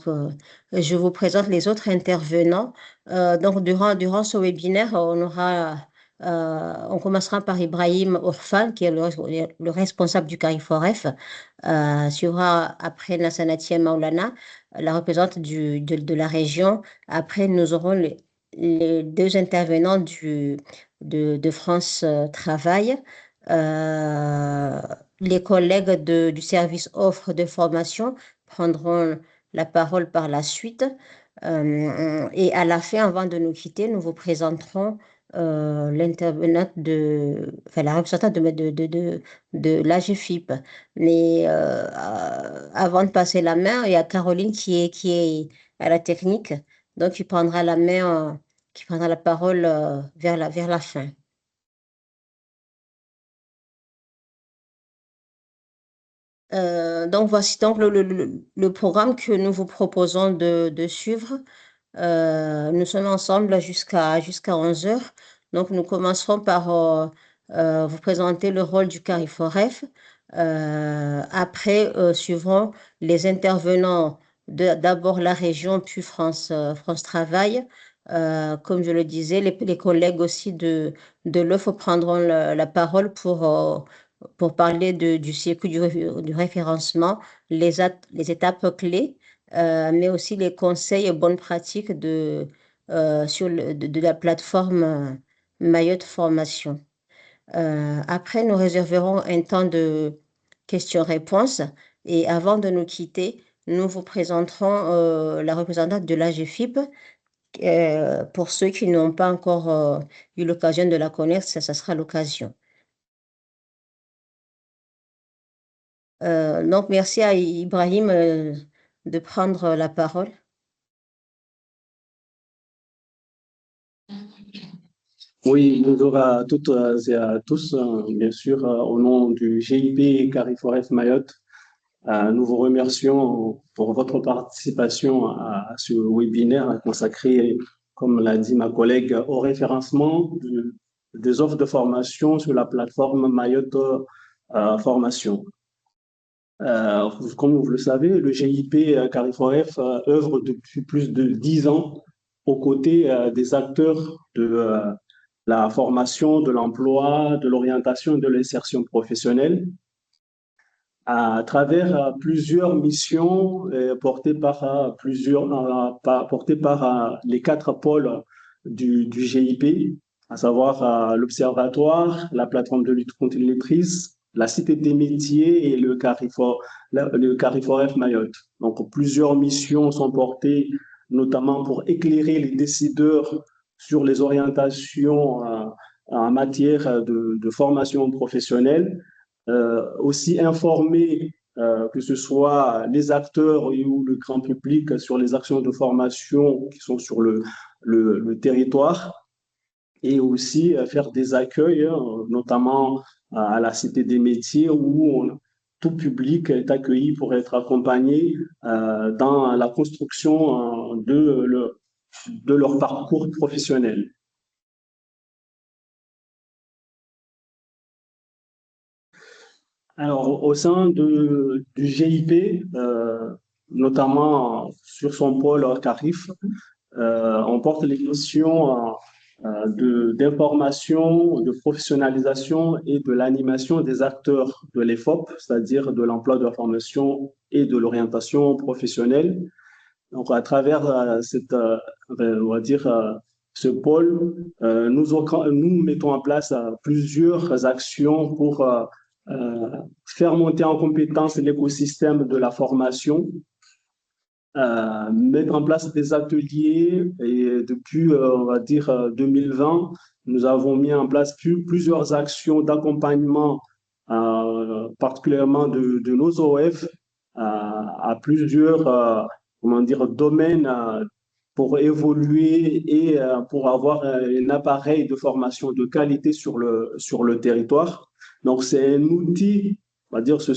Je vous présente les autres intervenants. Donc, durant ce webinaire, on commencera par Ibrahim Orfan, qui est le responsable du CARIFOREF. Suivra après Nassanatia Maulana, la représentante de la région. Après, nous aurons les deux intervenants de France Travail. Euh, les collègues du service offre de formation prendront la parole par la suite. Et à la fin, avant de nous quitter, nous vous présenterons l'intervenante enfin, la représentante de l'AGFIP. Mais avant de passer la main, il y a Caroline qui est à la technique, donc qui prendra la main, qui prendra la parole vers la fin. Donc voici donc le programme que nous vous proposons de suivre. Nous sommes ensemble jusqu'à 11 heures. Donc nous commencerons par vous présenter le rôle du CARIFOREF. Après, suivront les intervenants d'abord la région, puis France Travail. Comme je le disais, les collègues aussi de l'OFE prendront la parole pour parler du circuit du référencement, les étapes clés, mais aussi les conseils et bonnes pratiques de la plateforme Mayotte Formation. Après, nous réserverons un temps de questions-réponses et avant de nous quitter, nous vous présenterons la représentante de l'AGFIP. Pour ceux qui n'ont pas encore eu l'occasion de la connaître, ça sera l'occasion. Donc, merci à Ibrahim de prendre la parole. Oui, bonjour à toutes et à tous. Bien sûr, au nom du GIP CARIFOREF Mayotte, nous vous remercions pour votre participation à ce webinaire consacré, comme l'a dit ma collègue, au référencement des offres de formation sur la plateforme Mayotte Formation. Comme vous le savez, le GIP CARIFOREF œuvre depuis plus de 10 ans aux côtés des acteurs de la formation, de l'emploi, de l'orientation et de l'insertion professionnelle à travers plusieurs missions portées par les 4 pôles du GIP, à savoir l'Observatoire, la plateforme de lutte contre l'illettrisme, la Cité des métiers et le CARIFOREF Mayotte. Donc, plusieurs missions sont portées notamment pour éclairer les décideurs sur les orientations en matière de formation professionnelle, aussi informer que ce soit les acteurs ou le grand public sur les actions de formation qui sont sur le territoire et aussi faire des accueils, notamment à la Cité des métiers où tout public est accueilli pour être accompagné dans la construction de leur parcours professionnel. Alors, au sein du GIP, notamment sur son pôle CARIF, on porte les questions d'information, de professionnalisation et de l'animation des acteurs de l'EFOP, c'est-à-dire de l'emploi, de la formation et de l'orientation professionnelle. Donc, à travers on va dire, ce pôle, nous mettons en place plusieurs actions pour faire monter en compétence l'écosystème de la formation, mettre en place des ateliers et depuis, on va dire, 2020, nous avons mis en place plusieurs actions d'accompagnement, particulièrement de nos OF, à plusieurs comment dire, domaines pour évoluer et pour avoir un appareil de formation de qualité sur le territoire. Donc, c'est un outil, on va dire, cette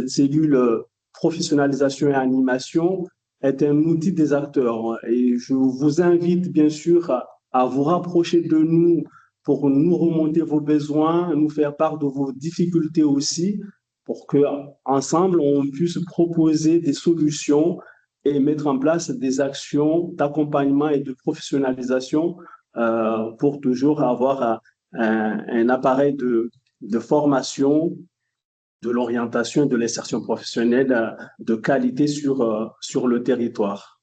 cellule professionnalisation et animation est un outil des acteurs. Et je vous invite, bien sûr, à vous rapprocher de nous pour nous remonter vos besoins, nous faire part de vos difficultés aussi, pour que ensemble on puisse proposer des solutions et mettre en place des actions d'accompagnement et de professionnalisation pour toujours avoir un appareil de formation, de l'orientation et de l'insertion professionnelle de qualité sur le territoire.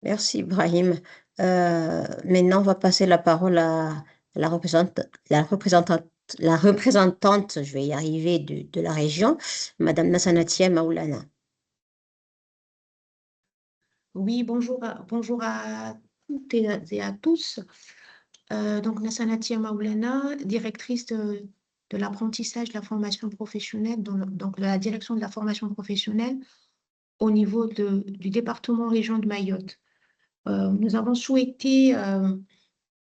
Merci, Brahim. Maintenant, on va passer la parole à la représentante, je vais y arriver, de la région, Madame Nassanatia Maoulana. Oui, bonjour à toutes et à tous. Donc, Nassanatia Maoulana, directrice de l'apprentissage de la formation professionnelle, donc de la direction de la formation professionnelle au niveau du département région de Mayotte. Nous avons souhaité,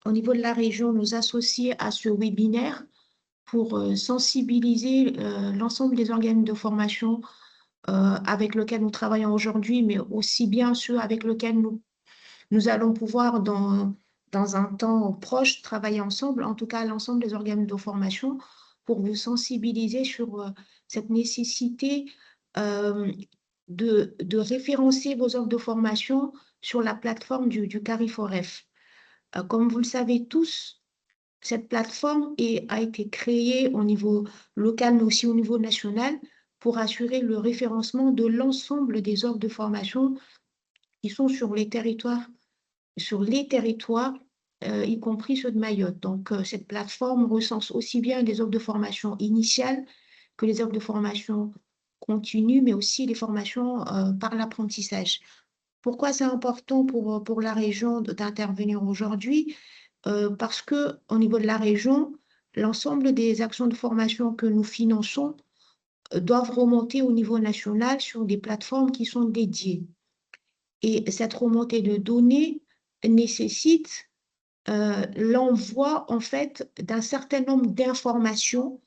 au niveau de la région, nous associer à ce webinaire pour sensibiliser l'ensemble des organes de formation avec lesquels nous travaillons aujourd'hui, mais aussi bien ceux avec lesquels nous allons pouvoir, dans un temps proche, travailler ensemble, en tout cas l'ensemble des organes de formation, pour vous sensibiliser sur cette nécessité de référencer vos offres de formation sur la plateforme du Cariforef. Comme vous le savez tous, cette plateforme a été créée au niveau local, mais aussi au niveau national, pour assurer le référencement de l'ensemble des offres de formation qui sont sur les territoires, y compris ceux de Mayotte. Donc, cette plateforme recense aussi bien des offres de formation initiales que les offres de formation continue, mais aussi les formations par l'apprentissage. Pourquoi c'est important pour la région d'intervenir aujourd'hui? Parce qu'au niveau de la région, l'ensemble des actions de formation que nous finançons doivent remonter au niveau national sur des plateformes qui sont dédiées. Et cette remontée de données nécessite l'envoi en fait d'un certain nombre d'informations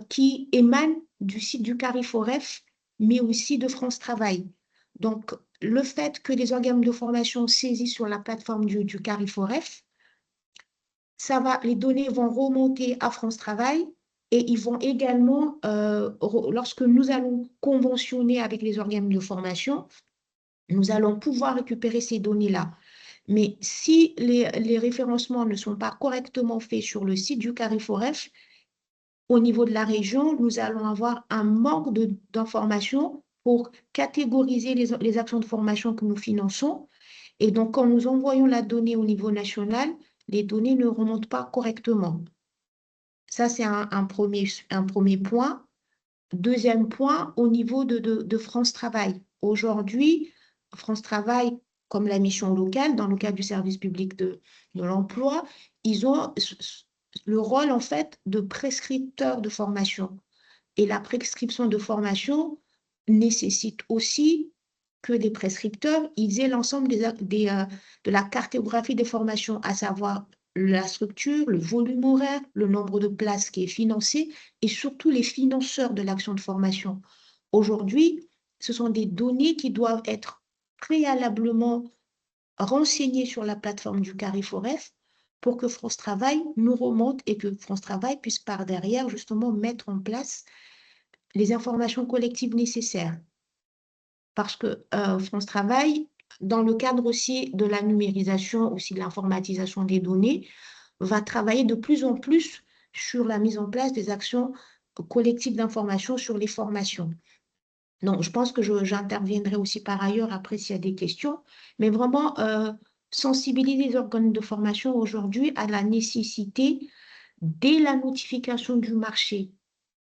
qui émanent du site du Cariforef, mais aussi de France Travail. Donc, le fait que les organes de formation saisissent sur la plateforme du Cariforef, les données vont remonter à France Travail et ils vont également, lorsque nous allons conventionner avec les organes de formation, nous allons pouvoir récupérer ces données-là. Mais si les référencements ne sont pas correctement faits sur le site du Cariforef, au niveau de la région, nous allons avoir un manque d'informations pour catégoriser les actions de formation que nous finançons. Et donc, quand nous envoyons la donnée au niveau national, les données ne remontent pas correctement. Ça, c'est un premier point. Deuxième point, au niveau de France Travail. Aujourd'hui, France Travail, comme la mission locale, dans le cadre du service public de l'emploi, ils ont le rôle, en fait, de prescripteur de formation. Et la prescription de formation nécessite aussi que les prescripteurs ils aient l'ensemble de la cartographie des formations, à savoir la structure, le volume horaire, le nombre de places qui est financé et surtout les financeurs de l'action de formation. Aujourd'hui, ce sont des données qui doivent être préalablement renseignées sur la plateforme du Cariforef pour que France Travail nous remonte et que France Travail puisse par derrière justement mettre en place les informations collectives nécessaires. Parce que France Travail, dans le cadre aussi de la numérisation, aussi de l'informatisation des données, va travailler de plus en plus sur la mise en place des actions collectives d'information sur les formations. Donc, je pense que j'interviendrai aussi par ailleurs après s'il y a des questions, mais vraiment sensibiliser les organes de formation aujourd'hui à la nécessité, dès la notification du marché,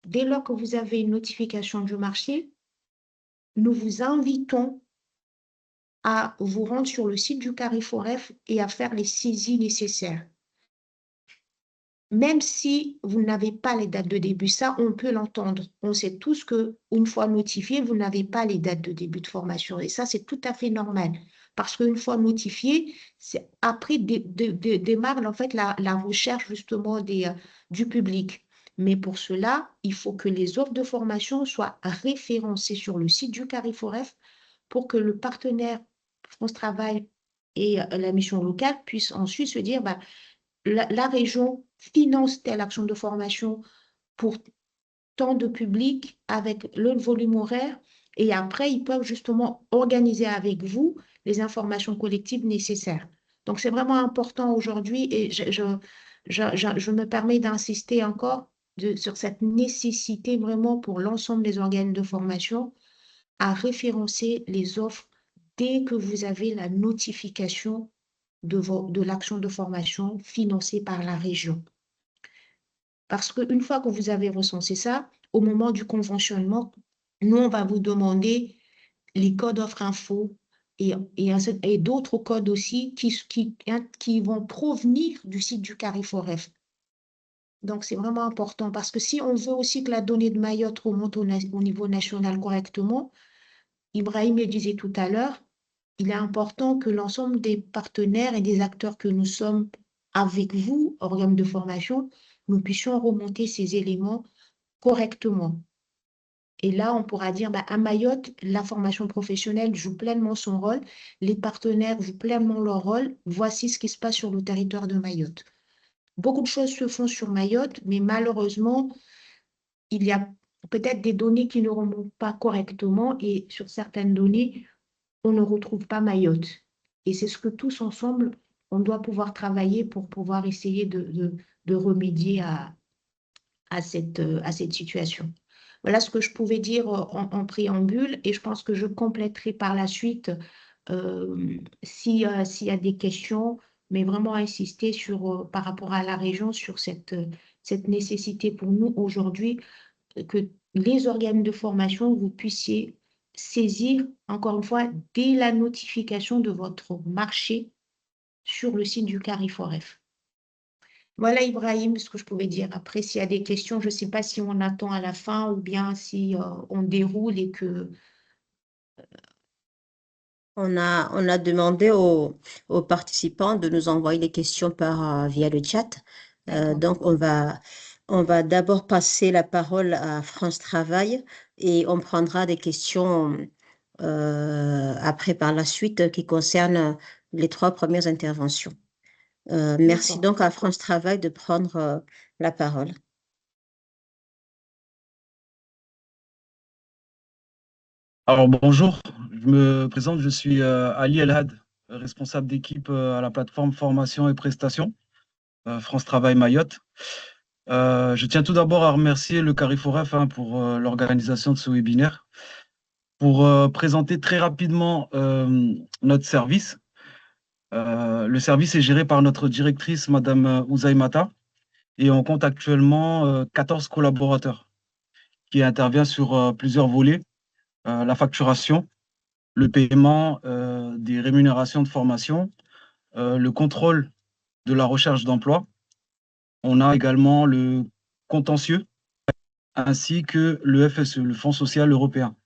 dès lors que vous avez une notification du marché, nous vous invitons à vous rendre sur le site du Cariforef et à faire les saisies nécessaires. Même si vous n'avez pas les dates de début, ça, on peut l'entendre. On sait tous qu'une fois notifié, vous n'avez pas les dates de début de formation. Et ça, c'est tout à fait normal. Parce qu'une fois notifié, après démarre en fait la recherche justement du public. Mais pour cela, il faut que les offres de formation soient référencées sur le site du Cariforef pour que le partenaire France Travail et la mission locale puissent ensuite se dire, la région finance telle action de formation pour tant de public avec le volume horaire. Et après, ils peuvent justement organiser avec vous les informations collectives nécessaires. Donc, c'est vraiment important aujourd'hui et je me permets d'insister encore sur cette nécessité vraiment pour l'ensemble des organes de formation à référencer les offres dès que vous avez la notification de l'action de formation financée par la région. Parce qu'une fois que vous avez recensé ça, au moment du conventionnement, nous, on va vous demander les codes offres info et d'autres codes aussi qui vont provenir du site du Cariforef. Donc, c'est vraiment important parce que si on veut aussi que la donnée de Mayotte remonte au niveau national correctement, Ibrahim le disait tout à l'heure, il est important que l'ensemble des partenaires et des acteurs que nous sommes avec vous, organes de formation, nous puissions remonter ces éléments correctement. Et là, on pourra dire, à Mayotte, la formation professionnelle joue pleinement son rôle, les partenaires jouent pleinement leur rôle, voici ce qui se passe sur le territoire de Mayotte. Beaucoup de choses se font sur Mayotte, mais malheureusement, il y a peut-être des données qui ne remontent pas correctement et sur certaines données, on ne retrouve pas Mayotte. Et c'est ce que tous ensemble, on doit pouvoir travailler pour pouvoir essayer de remédier à cette situation. Voilà ce que je pouvais dire en préambule et je pense que je compléterai par la suite s'il y a des questions, mais vraiment insister par rapport à la région sur cette nécessité pour nous aujourd'hui que les organes de formation, vous puissiez saisir, encore une fois, dès la notification de votre marché sur le site du Cariforef. Voilà, Ibrahim, ce que je pouvais dire. Après, s'il y a des questions, je ne sais pas si on attend à la fin ou bien si on déroule et que... On a demandé aux participants de nous envoyer les questions via le chat. Donc, on va d'abord passer la parole à France Travail et on prendra des questions après par la suite qui concernent les 3 premières interventions. Merci donc à France Travail de prendre la parole. Alors bonjour, je me présente, je suis Ali Elhad, responsable d'équipe à la plateforme formation et prestations, France Travail Mayotte. Je tiens tout d'abord à remercier le Cariforef pour l'organisation de ce webinaire, pour présenter très rapidement notre service. Le service est géré par notre directrice, Madame Ouzaïmata, et on compte actuellement 14 collaborateurs qui interviennent sur plusieurs volets, la facturation, le paiement des rémunérations de formation, le contrôle de la recherche d'emploi. On a également le contentieux ainsi que le FSE, le Fonds social européen.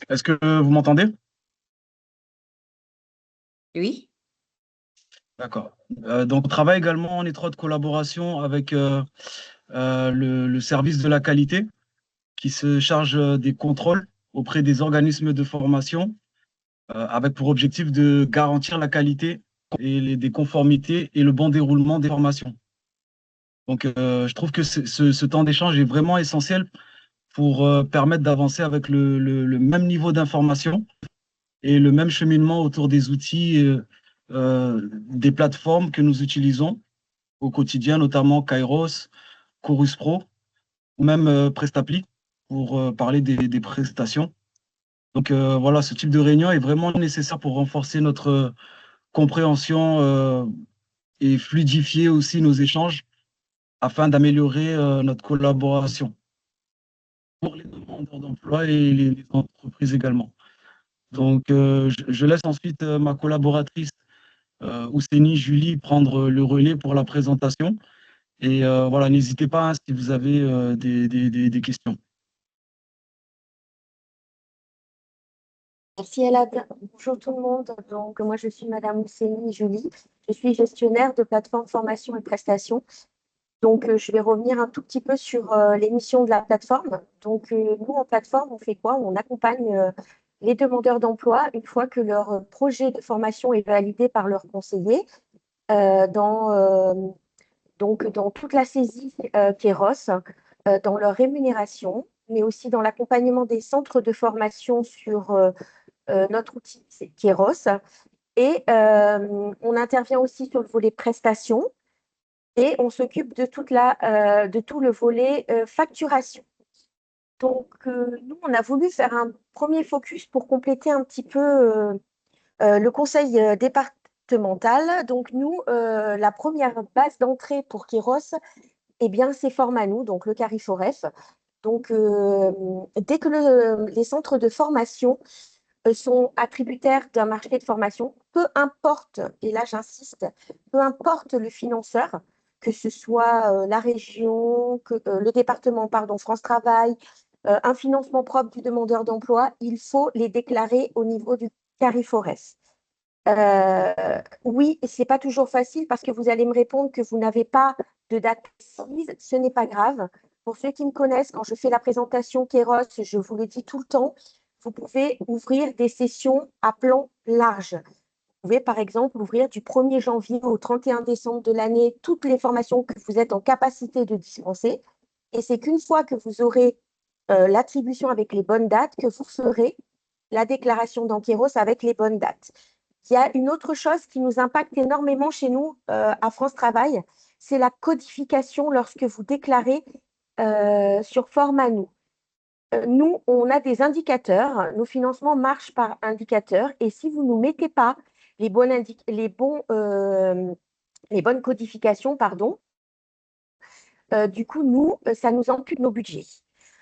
Est-ce que vous m'entendez? Oui. D'accord. Donc, on travaille également en étroite collaboration avec le service de la qualité qui se charge des contrôles auprès des organismes de formation avec pour objectif de garantir la qualité et des conformités et le bon déroulement des formations. Donc, je trouve que ce temps d'échange est vraiment essentiel pour permettre d'avancer avec le même niveau d'information et le même cheminement autour des outils, des plateformes que nous utilisons au quotidien, notamment Kairos, Chorus Pro ou même Prestapli pour parler des prestations. Donc voilà, ce type de réunion est vraiment nécessaire pour renforcer notre compréhension et fluidifier aussi nos échanges afin d'améliorer notre collaboration pour les demandeurs d'emploi et les entreprises également. Donc, je laisse ensuite ma collaboratrice Ouseni Julie prendre le relais pour la présentation. Et voilà, n'hésitez pas hein, si vous avez des questions. Merci Elad. Bonjour tout le monde. Donc, moi, je suis Madame Ouseni Julie. Je suis gestionnaire de plateforme formation et prestations. Donc, je vais revenir un tout petit peu sur les missions de la plateforme. Donc, nous, en plateforme, on fait quoi? On accompagne les demandeurs d'emploi une fois que leur projet de formation est validé par leur conseiller. donc dans toute la saisie Kéros, dans leur rémunération, mais aussi dans l'accompagnement des centres de formation sur notre outil Kéros. Et on intervient aussi sur le volet prestations et on s'occupe de tout le volet facturation. Donc, nous, on a voulu faire un premier focus pour compléter un petit peu le conseil départemental. Donc, nous, la première base d'entrée pour Kéros, eh bien, c'est Formanou, donc le Cariforef. Donc, dès que les centres de formation sont attributaires d'un marché de formation, peu importe, et là j'insiste, peu importe le financeur, que ce soit la région, le département, pardon, France Travail, un financement propre du demandeur d'emploi, il faut les déclarer au niveau du Carifores. Oui, c'est pas toujours facile parce que vous allez me répondre que vous n'avez pas de date précise. Ce n'est pas grave. Pour ceux qui me connaissent, quand je fais la présentation Kéros, je vous le dis tout le temps, vous pouvez ouvrir des sessions à plan large. Vous pouvez, par exemple, ouvrir du 1er janvier au 31 décembre de l'année toutes les formations que vous êtes en capacité de dispenser. Et c'est qu'une fois que vous aurez l'attribution avec les bonnes dates que vous ferez la déclaration dans Kéros avec les bonnes dates. Il y a une autre chose qui nous impacte énormément chez nous à France Travail, c'est la codification lorsque vous déclarez sur Formanou. Nous, on a des indicateurs, nos financements marchent par indicateurs et si vous ne nous mettez pas les bonnes codifications, pardon, du coup, nous, ça nous ampute nos budgets.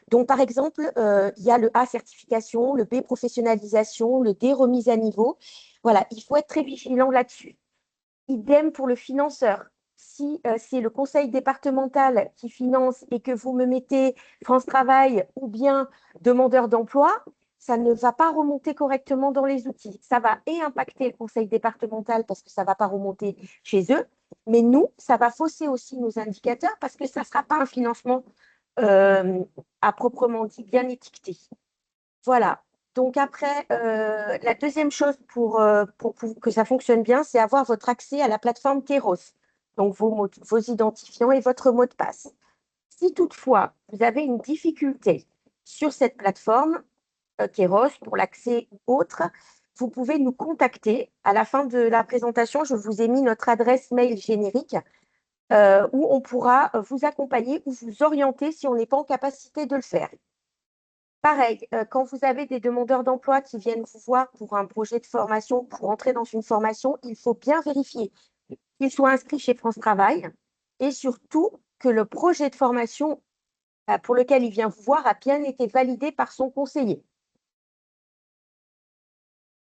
Donc, par exemple, il y a le A certification, le B professionnalisation, le D remise à niveau. Voilà, il faut être très vigilant là-dessus. Idem pour le financeur. Si c'est le conseil départemental qui finance et que vous me mettez France Travail ou bien demandeur d'emploi, ça ne va pas remonter correctement dans les outils. Ça va impacter le conseil départemental parce que ça ne va pas remonter chez eux. Mais nous, ça va fausser aussi nos indicateurs parce que ça ne sera pas un financement à proprement dit bien étiqueté. Voilà. Donc après, la deuxième chose pour que ça fonctionne bien, c'est avoir votre accès à la plateforme Kéros, donc vos identifiants et votre mot de passe. Si toutefois, vous avez une difficulté sur cette plateforme Kéros pour l'accès ou autre, vous pouvez nous contacter. À la fin de la présentation, je vous ai mis notre adresse mail générique où on pourra vous accompagner ou vous orienter si on n'est pas en capacité de le faire. Pareil, quand vous avez des demandeurs d'emploi qui viennent vous voir pour un projet de formation, pour entrer dans une formation, il faut bien vérifier qu'ils soient inscrits chez France Travail et surtout que le projet de formation pour lequel il vient vous voir a bien été validé par son conseiller.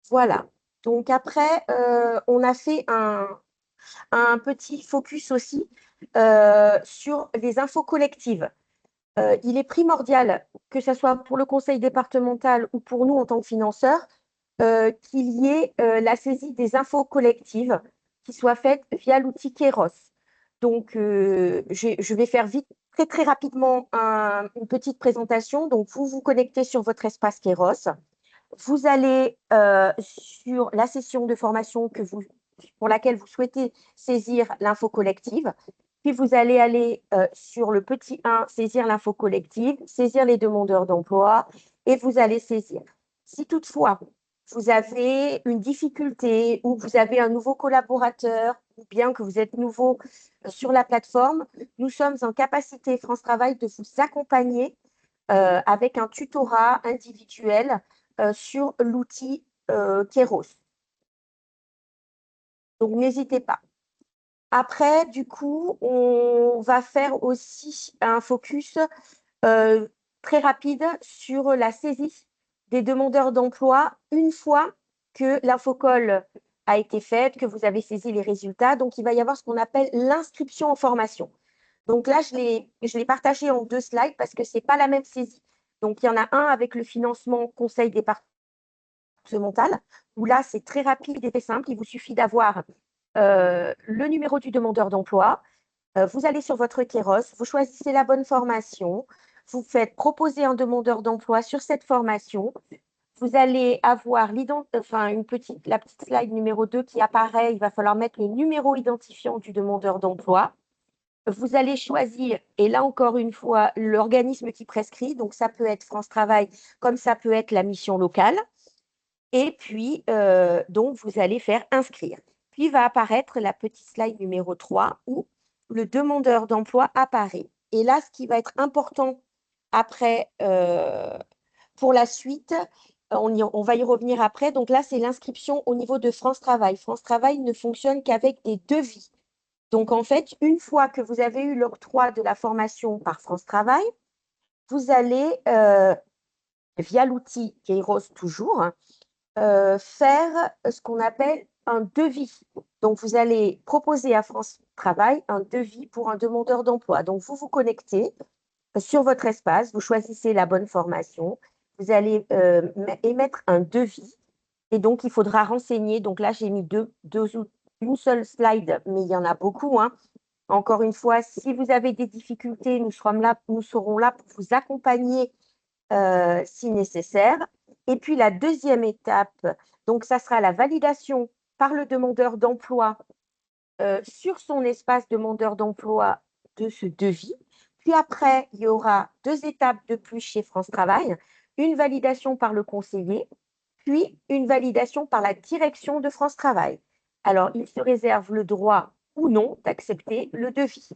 Voilà. Donc après, on a fait un petit focus aussi sur les infos collectives. Il est primordial, que ce soit pour le conseil départemental ou pour nous en tant que financeurs, qu'il y ait la saisie des infos collectives qui soit faite via l'outil Kéros. Donc, je vais faire vite, très très rapidement, une petite présentation. Donc, vous vous connectez sur votre espace Kéros. Vous allez sur la session de formation pour laquelle vous souhaitez saisir l'info collective. Puis vous allez aller sur le petit 1, saisir l'info collective, saisir les demandeurs d'emploi et vous allez saisir. Si toutefois, vous avez une difficulté ou vous avez un nouveau collaborateur ou bien que vous êtes nouveau sur la plateforme, nous sommes en capacité, France Travail, de vous accompagner avec un tutorat individuel sur l'outil Kéros. Donc, n'hésitez pas. Après, du coup, on va faire aussi un focus très rapide sur la saisie des demandeurs d'emploi une fois que l'infocolle a été faite, que vous avez saisi les résultats. Donc, il va y avoir ce qu'on appelle l'inscription en formation. Donc là, je l'ai partagé en 2 slides parce que ce n'est pas la même saisie. Donc, il y en a un avec le financement conseil départemental, où là, c'est très rapide et très simple. Il vous suffit d'avoir le numéro du demandeur d'emploi. Vous allez sur votre Kéros, vous choisissez la bonne formation, vous faites proposer un demandeur d'emploi sur cette formation, vous allez avoir la petite slide numéro 2 qui apparaît. Il va falloir mettre le numéro identifiant du demandeur d'emploi. Vous allez choisir, et là encore une fois, l'organisme qui prescrit. Donc, ça peut être France Travail, comme ça peut être la mission locale. Et puis, donc, vous allez faire inscrire. Puis va apparaître la petite slide numéro 3 où le demandeur d'emploi apparaît. Et là, ce qui va être important après, pour la suite, on va y revenir après. Donc là, c'est l'inscription au niveau de France Travail. France Travail ne fonctionne qu'avec des devis. Donc, en fait, une fois que vous avez eu l'octroi de la formation par France Travail, vous allez, via l'outil Kairos toujours, faire ce qu'on appelle un devis. Donc, vous allez proposer à France Travail un devis pour un demandeur d'emploi. Donc, vous vous connectez sur votre espace, vous choisissez la bonne formation, vous allez émettre un devis et donc il faudra renseigner. Donc là, j'ai mis une seule slide, mais il y en a beaucoup, hein. Encore une fois, si vous avez des difficultés, nous serons là pour vous accompagner si nécessaire. Et puis la deuxième étape, donc ça sera la validation par le demandeur d'emploi sur son espace demandeur d'emploi de ce devis. Puis après, il y aura 2 étapes de plus chez France Travail, une validation par le conseiller, puis une validation par la direction de France Travail. Alors, il se réserve le droit ou non d'accepter le devis.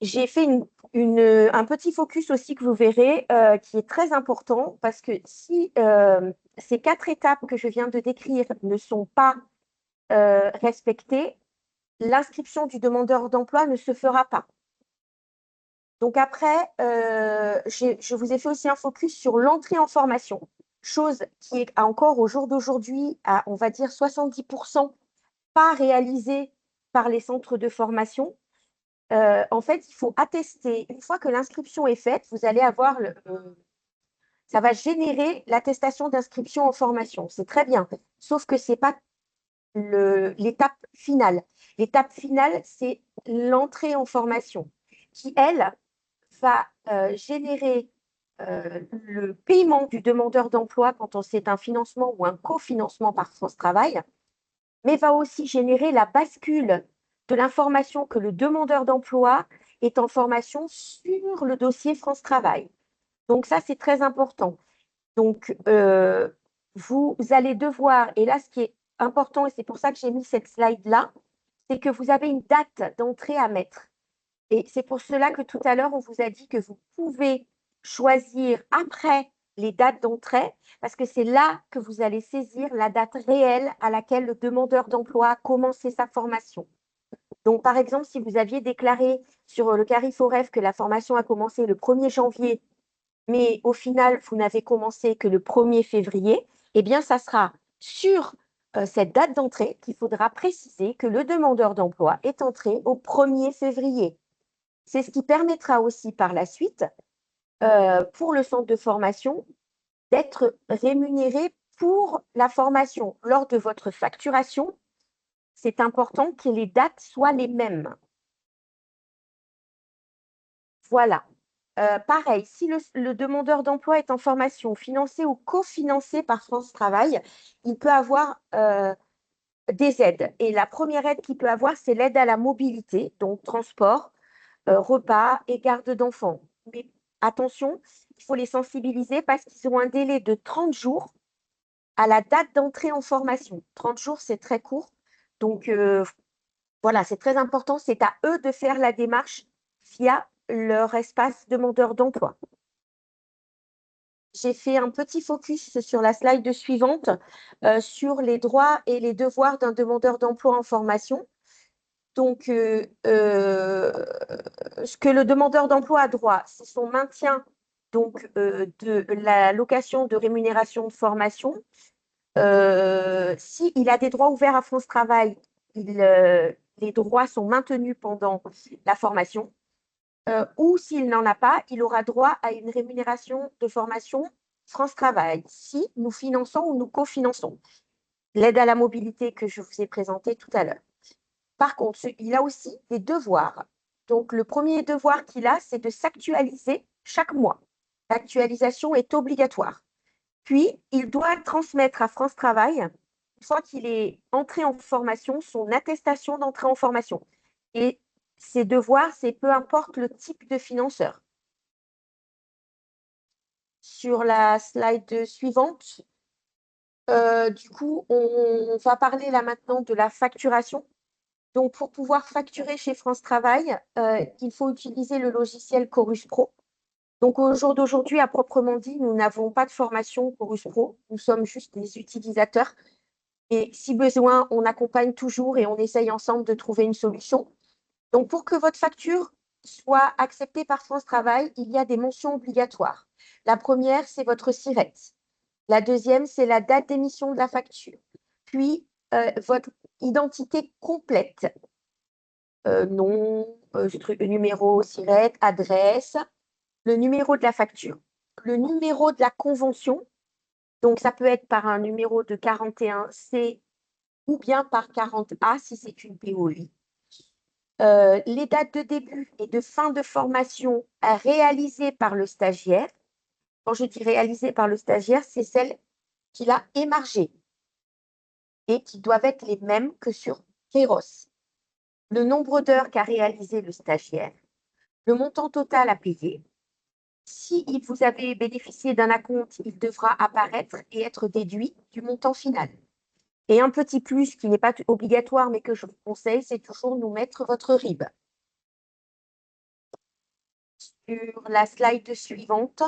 J'ai fait un petit focus aussi que vous verrez qui est très important parce que si ces 4 étapes que je viens de décrire ne sont pas respectées, l'inscription du demandeur d'emploi ne se fera pas. Donc après, je vous ai fait aussi un focus sur l'entrée en formation, chose qui est encore au jour d'aujourd'hui à, on va dire, 70% pas réalisée par les centres de formation. En fait, il faut attester. Une fois que l'inscription est faite, vous allez avoir ça va générer l'attestation d'inscription en formation. C'est très bien, sauf que ce n'est pas l'étape finale. L'étape finale, c'est l'entrée en formation qui, elle, va générer le paiement du demandeur d'emploi quand c'est un financement ou un cofinancement par France Travail, mais va aussi générer la bascule de l'information que le demandeur d'emploi est en formation sur le dossier France Travail. Donc ça, c'est très important. Donc, vous allez devoir, et là, ce qui est important, et c'est pour ça que j'ai mis cette slide-là, c'est que vous avez une date d'entrée à mettre. Et c'est pour cela que tout à l'heure, on vous a dit que vous pouvez choisir après les dates d'entrée, parce que c'est là que vous allez saisir la date réelle à laquelle le demandeur d'emploi a commencé sa formation. Donc, par exemple, si vous aviez déclaré sur le Cariforef que la formation a commencé le 1er janvier, mais au final, vous n'avez commencé que le 1er février, eh bien, ça sera sur cette date d'entrée qu'il faudra préciser que le demandeur d'emploi est entré au 1er février. C'est ce qui permettra aussi par la suite, pour le centre de formation, d'être rémunéré pour la formation. Lors de votre facturation, c'est important que les dates soient les mêmes. Voilà. Pareil, si le demandeur d'emploi est en formation financée ou cofinancée par France Travail, il peut avoir des aides. Et la première aide qu'il peut avoir, c'est l'aide à la mobilité, donc transport, repas et garde d'enfants. Mais attention, il faut les sensibiliser parce qu'ils ont un délai de 30 jours à la date d'entrée en formation. 30 jours, c'est très court. Donc, voilà, c'est très important. C'est à eux de faire la démarche via leur espace demandeur d'emploi. J'ai fait un petit focus sur la slide suivante sur les droits et les devoirs d'un demandeur d'emploi en formation. Donc, ce que le demandeur d'emploi a droit, c'est son maintien donc, de l'allocation de rémunération de formation. S'il a des droits ouverts à France Travail, les droits sont maintenus pendant la formation. Ou s'il n'en a pas, il aura droit à une rémunération de formation France Travail, si nous finançons ou nous cofinançons. L'aide à la mobilité que je vous ai présentée tout à l'heure. Par contre, il a aussi des devoirs. Donc, le premier devoir qu'il a, c'est de s'actualiser chaque mois. L'actualisation est obligatoire. Puis, il doit transmettre à France Travail, une fois qu'il est entré en formation, son attestation d'entrée en formation. Et ses devoirs, c'est peu importe le type de financeur. Sur la slide suivante, du coup, on va parler là maintenant de la facturation. Donc, pour pouvoir facturer chez France Travail, il faut utiliser le logiciel Chorus Pro. Donc, au jour d'aujourd'hui, à proprement dit, nous n'avons pas de formation Chorus Pro. Nous sommes juste des utilisateurs. Et si besoin, on accompagne toujours et on essaye ensemble de trouver une solution. Donc, pour que votre facture soit acceptée par France Travail, il y a des mentions obligatoires. La première, c'est votre SIRET. La deuxième, c'est la date d'émission de la facture. Puis, votre identité complète. Nom, numéro, SIRET, adresse, le numéro de la facture, le numéro de la convention. Donc, ça peut être par un numéro de 41C ou bien par 40A si c'est une POI. Les dates de début et de fin de formation réalisées par le stagiaire. Quand je dis réalisées par le stagiaire, c'est celles qu'il a émargées et qui doivent être les mêmes que sur Kairos. Le nombre d'heures qu'a réalisé le stagiaire, le montant total à payer. Si vous avez bénéficié d'un acompte, il devra apparaître et être déduit du montant final. Et un petit plus qui n'est pas obligatoire, mais que je vous conseille, c'est toujours nous mettre votre RIB. Sur la slide suivante,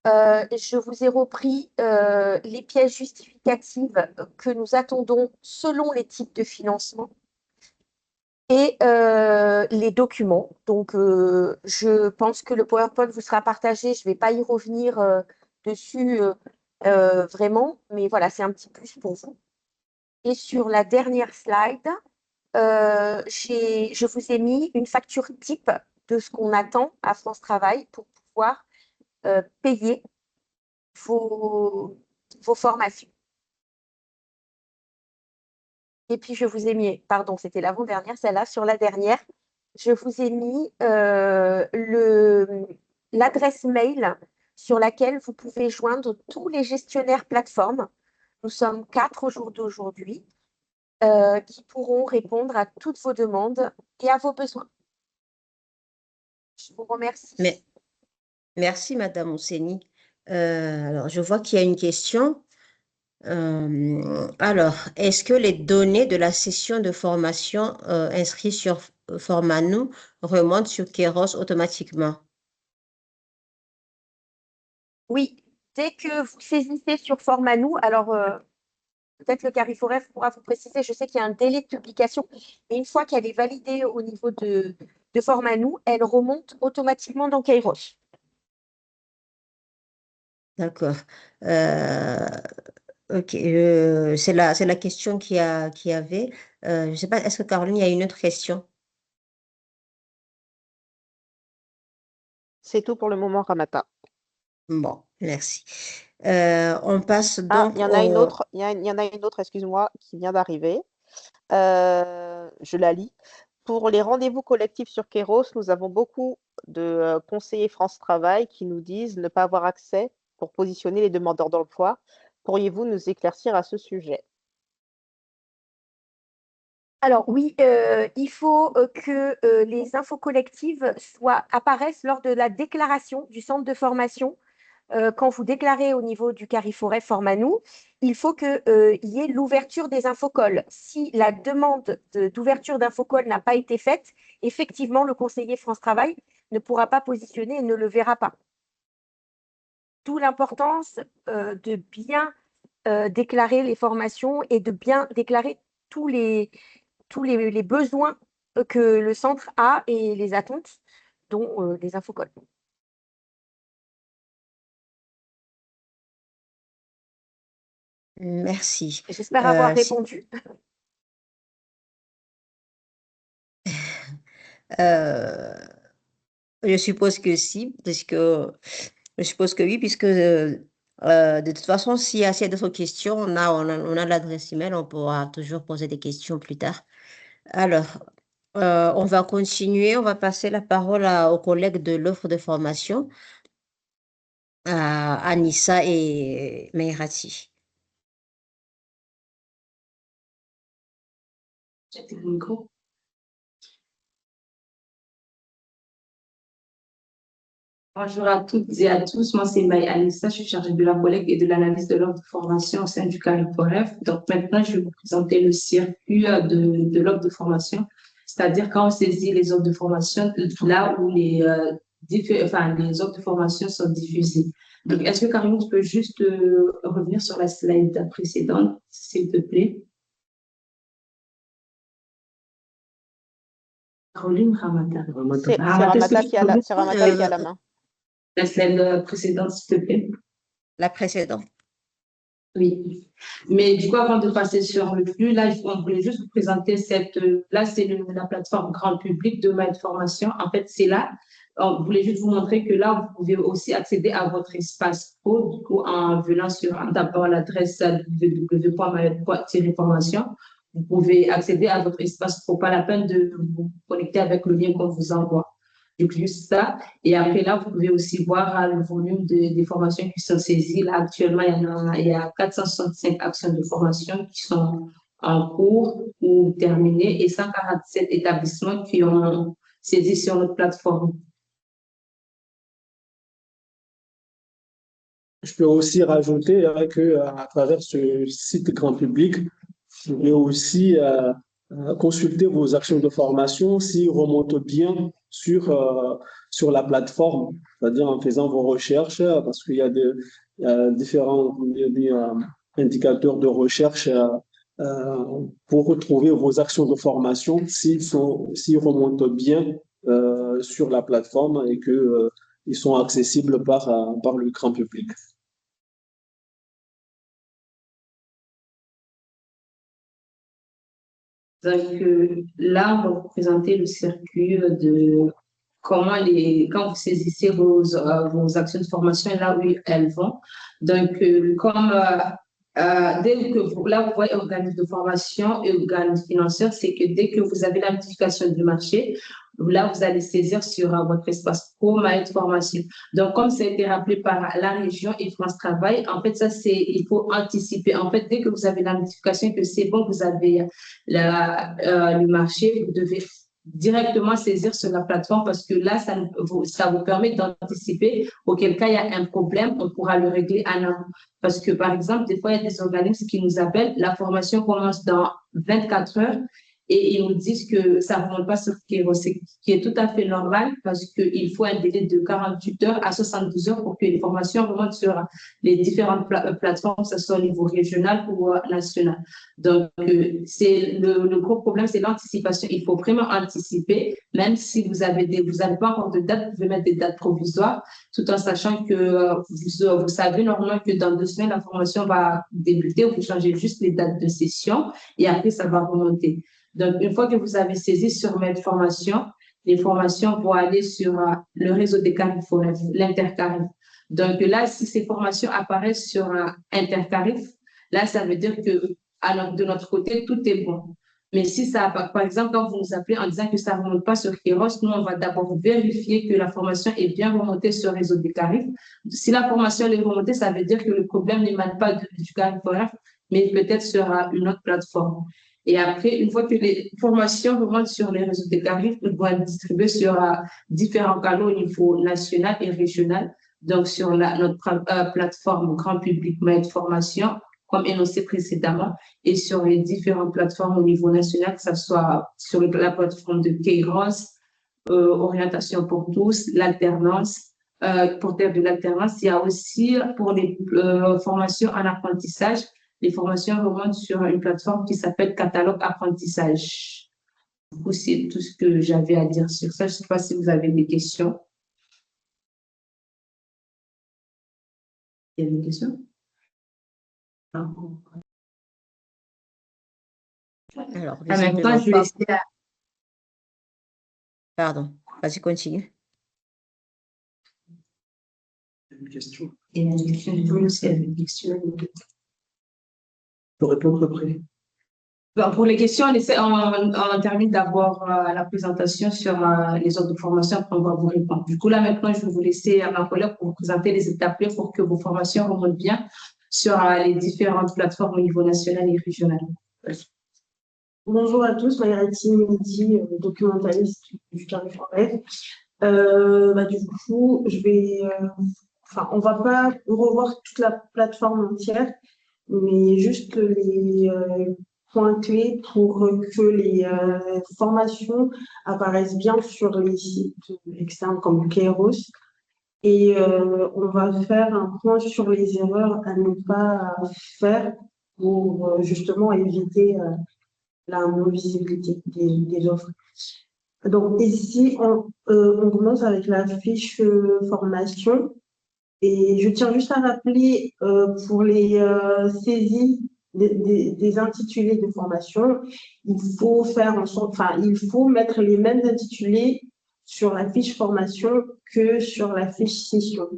je vous ai repris les pièces justificatives que nous attendons selon les types de financement et les documents. Donc, je pense que le PowerPoint vous sera partagé. Je ne vais pas y revenir dessus vraiment, mais voilà, c'est un petit plus pour vous. Et sur la dernière slide, je vous ai mis une facture type de ce qu'on attend à France Travail pour pouvoir payer vos formations. Et puis, je vous ai mis, pardon, c'était l'avant-dernière, celle-là, sur la dernière, je vous ai mis l'adresse mail sur laquelle vous pouvez joindre tous les gestionnaires plateformes. Nous sommes 4 au jour d'aujourd'hui qui pourront répondre à toutes vos demandes et à vos besoins. Je vous remercie. Merci, Madame Ousseni. Alors, je vois qu'il y a une question. Alors, est-ce que les données de la session de formation inscrites sur Formanou remontent sur Kairos automatiquement? Oui, dès que vous saisissez sur Formanou, alors peut-être le Cariforef pourra vous préciser, je sais qu'il y a un délai de publication, mais une fois qu'elle est validée au niveau de Formanou, elle remonte automatiquement dans Kairos. D'accord. Ok, c'est la question qui avait. Je ne sais pas, est-ce que Caroline, il y a une autre question? C'est tout pour le moment, Ramata. Bon, merci. On passe Ah, donc il y en a une au... autre, il y en a une autre, excuse-moi, qui vient d'arriver. Je la lis. Pour les rendez-vous collectifs sur Kairos, nous avons beaucoup de conseillers France Travail qui nous disent ne pas avoir accès pour positionner les demandeurs d'emploi. Pourriez-vous nous éclaircir à ce sujet? Alors oui, il faut que les infos collectives apparaissent lors de la déclaration du centre de formation. Quand vous déclarez au niveau du Cariforef Formanou, il faut qu'il y ait l'ouverture des infocolles. Si la demande d'ouverture d'infocolles n'a pas été faite, effectivement, le conseiller France Travail ne pourra pas positionner et ne le verra pas. D'où l'importance de bien déclarer les formations et de bien déclarer tous les besoins que le centre a et les attentes, dont des infocolles. Merci. J'espère avoir Si- répondu. euh, je suppose que si, puisque je suppose que oui, puisque de toute façon, s'il y a d'autres questions, on a l'adresse email, on pourra toujours poser des questions plus tard. Alors, on va continuer, on va passer la parole aux collègues de l'offre de formation. à Anissa et Meirati. Bonjour à toutes et à tous, moi c'est Maï Anissa, je suis chargée de la collecte et de l'analyse de l'offre de formation au sein du CARIFOREF. Donc maintenant, je vais vous présenter le circuit de l'offre de formation, c'est-à-dire quand on saisit les offres de formation, là où les offres de formation sont diffusées. Donc, est-ce que Caroline, tu peux juste revenir sur la slide précédente, s'il te plaît? Caroline Ramata. C'est Ramata qui a la main. La slide précédente, s'il te plaît. La précédente. Oui. Mais du coup, avant de passer sur le flux, là, on voulait juste vous présenter là, c'est la plateforme grand public de ma formation. En fait, c'est là. On voulait juste vous montrer que là, vous pouvez aussi accéder à votre espace pro, du coup, en venant en tapant l'adresse www.mayotte.formation. Vous pouvez accéder à votre espace pro, pas la peine de vous connecter avec le lien qu'on vous envoie. Donc, juste ça. Et après, là, vous pouvez aussi voir le volume des formations qui sont saisies. Là, actuellement, il y a 465 actions de formation qui sont en cours ou terminées et 147 établissements qui ont saisi sur notre plateforme. Je peux aussi rajouter qu'à travers ce site grand public, vous pouvez aussi consulter vos actions de formation s'ils remontent bien sur la plateforme, c'est-à-dire en faisant vos recherches, parce qu'il y a différents indicateurs de recherche pour retrouver vos actions de formation s'ils remontent bien sur la plateforme et qu'ils sont accessibles par le grand public. Donc là, on va vous présenter le circuit de quand vous saisissez vos actions de formation, là où elles vont. Donc, dès que là, vous voyez organisme de formation et organisme financier, c'est que dès que vous avez la notification du marché, là, vous allez saisir sur votre espace pro Mayotte Formation. Donc, comme ça a été rappelé par la région et France Travail, en fait, il faut anticiper. En fait, dès que vous avez la notification que c'est bon, vous avez le marché, vous devez directement saisir sur la plateforme parce que là, ça vous permet d'anticiper. Auquel cas, il y a un problème, on pourra le régler en amont. Parce que, par exemple, des fois, il y a des organismes qui nous appellent, la formation commence dans 24 heures et ils nous disent que ça ne remonte pas sur Kairos, ce qui est tout à fait normal parce qu'il faut un délai de 48 heures à 72 heures pour que les formations remontent sur les différentes plateformes, que ce soit au niveau régional ou national. Donc, le gros problème, c'est l'anticipation. Il faut vraiment anticiper, même si vous n'avez pas encore de date, vous pouvez mettre des dates provisoires, tout en sachant que vous savez normalement que dans 2 semaines, la formation va débuter, vous changez juste les dates de session et après, ça va remonter. Donc, une fois que vous avez saisi sur Mayotte Formation, les formations vont aller sur le réseau des CARIFOREF, l'intercarif. Donc là, si ces formations apparaissent sur intercarif, là, ça veut dire que alors, de notre côté, tout est bon. Mais si ça, par exemple, quand vous nous appelez en disant que ça ne remonte pas sur Kairos, nous, on va d'abord vérifier que la formation est bien remontée sur le réseau des Carifs. Si la formation est remontée, ça veut dire que le problème n'émane pas du CARIFOREF, mais peut-être sur une autre plateforme. Et après, une fois que les formations remontent sur les réseaux des Carifs, ils vont être distribuées sur différents canaux au niveau national et régional. Donc, sur notre plateforme grand public Mayotte Formation, comme énoncé précédemment, et sur les différentes plateformes au niveau national, que ce soit sur la plateforme de Kairos, Orientation pour tous, l'alternance, porteur de l'alternance. Il y a aussi pour les formations en apprentissage, les formations remontent sur une plateforme qui s'appelle Catalogue Apprentissage. Du coup, c'est tout ce que j'avais à dire sur ça. Je ne sais pas si vous avez des questions. Il y a des questions? Alors, en même temps, je vais laisser Pardon, vas-y, continue. Une question. Il y a une question. Je peux répondre après. Bon, pour les questions, on termine d'abord la présentation sur les offres de formation, après on va vous répondre. Du coup, là, maintenant, je vais vous laisser à ma collègue pour vous présenter les étapes clés pour que vos formations remontent bien sur les différentes plateformes au niveau national et régional. Bonjour à tous, Maïrati Mehdi, documentaliste du Carrefour F. Du coup, on va pas revoir toute la plateforme entière, mais juste les points clés pour que les formations apparaissent bien sur les sites externes comme Kairos. Et on va faire un point sur les erreurs à ne pas faire pour justement éviter la non-visibilité des offres. Donc ici, on commence avec la fiche formation. Et je tiens juste à rappeler pour les saisies des intitulés de formation, il faut mettre les mêmes intitulés sur la fiche formation que sur la fiche session.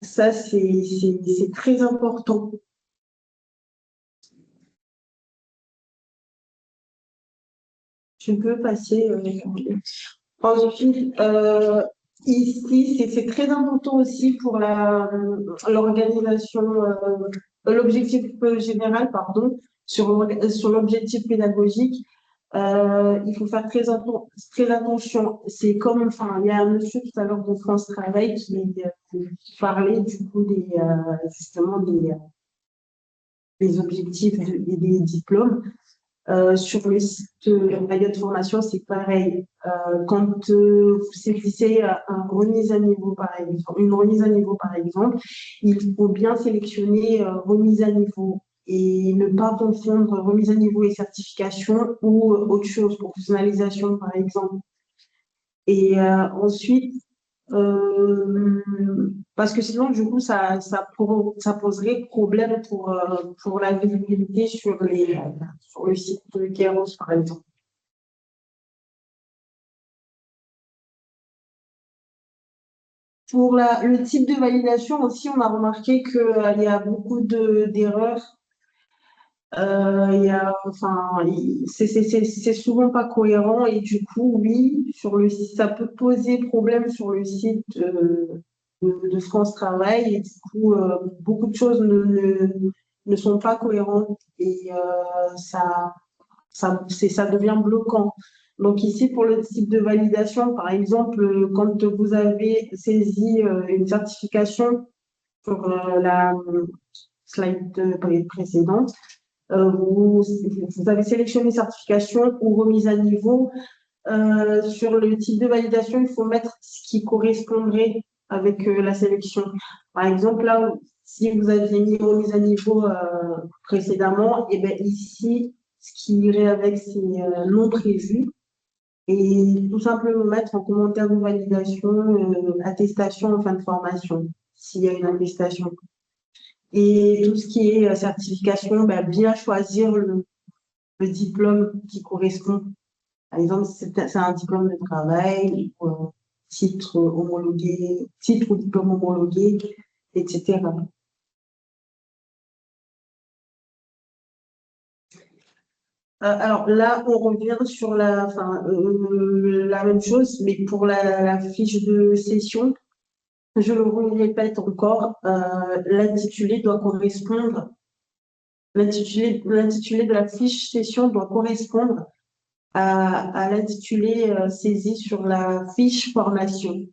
Ça, c'est très important. Tu peux passer. Ensuite, ici, c'est très important aussi pour l'organisation, l'objectif général, pardon, sur l'objectif pédagogique. Il faut faire très attention. C'est comme, il y a un monsieur tout à l'heure de France Travail qui parlait du coup justement des objectifs et des diplômes. Sur le site Mayotte Formation, c'est pareil. Quand vous saisissez une remise à niveau, par exemple, il faut bien sélectionner remise à niveau et ne pas confondre remise à niveau et certification ou autre chose, professionnalisation, par exemple. Et ensuite, parce que sinon, du coup, ça poserait problème pour la visibilité sur le site de Kairos, par exemple. Pour le type de validation aussi, on a remarqué qu'il y a beaucoup d'erreurs. C'est souvent pas cohérent et du coup, oui, ça peut poser problème sur le site de France Travail et du coup, beaucoup de choses ne sont pas cohérentes et ça devient bloquant. Donc ici, pour le type de validation, par exemple, quand vous avez saisi une certification sur la slide précédente, vous avez sélectionné certification ou remise à niveau. Sur le type de validation, il faut mettre ce qui correspondrait avec la sélection. Par exemple, là, si vous aviez mis remise à niveau précédemment, et bien ici, ce qui irait avec, c'est non prévu. Et tout simplement mettre en commentaire de validation, attestation en fin de formation, s'il y a une attestation. Et tout ce qui est certification, bien choisir le diplôme qui correspond. Par exemple, c'est un diplôme de travail, titre homologué, titre ou diplôme homologué, etc. Alors là, on revient sur la même chose, mais pour la fiche de session, je le répète encore, l'intitulé doit correspondre. L'intitulé de la fiche session doit correspondre à l'intitulé saisi sur la fiche formation.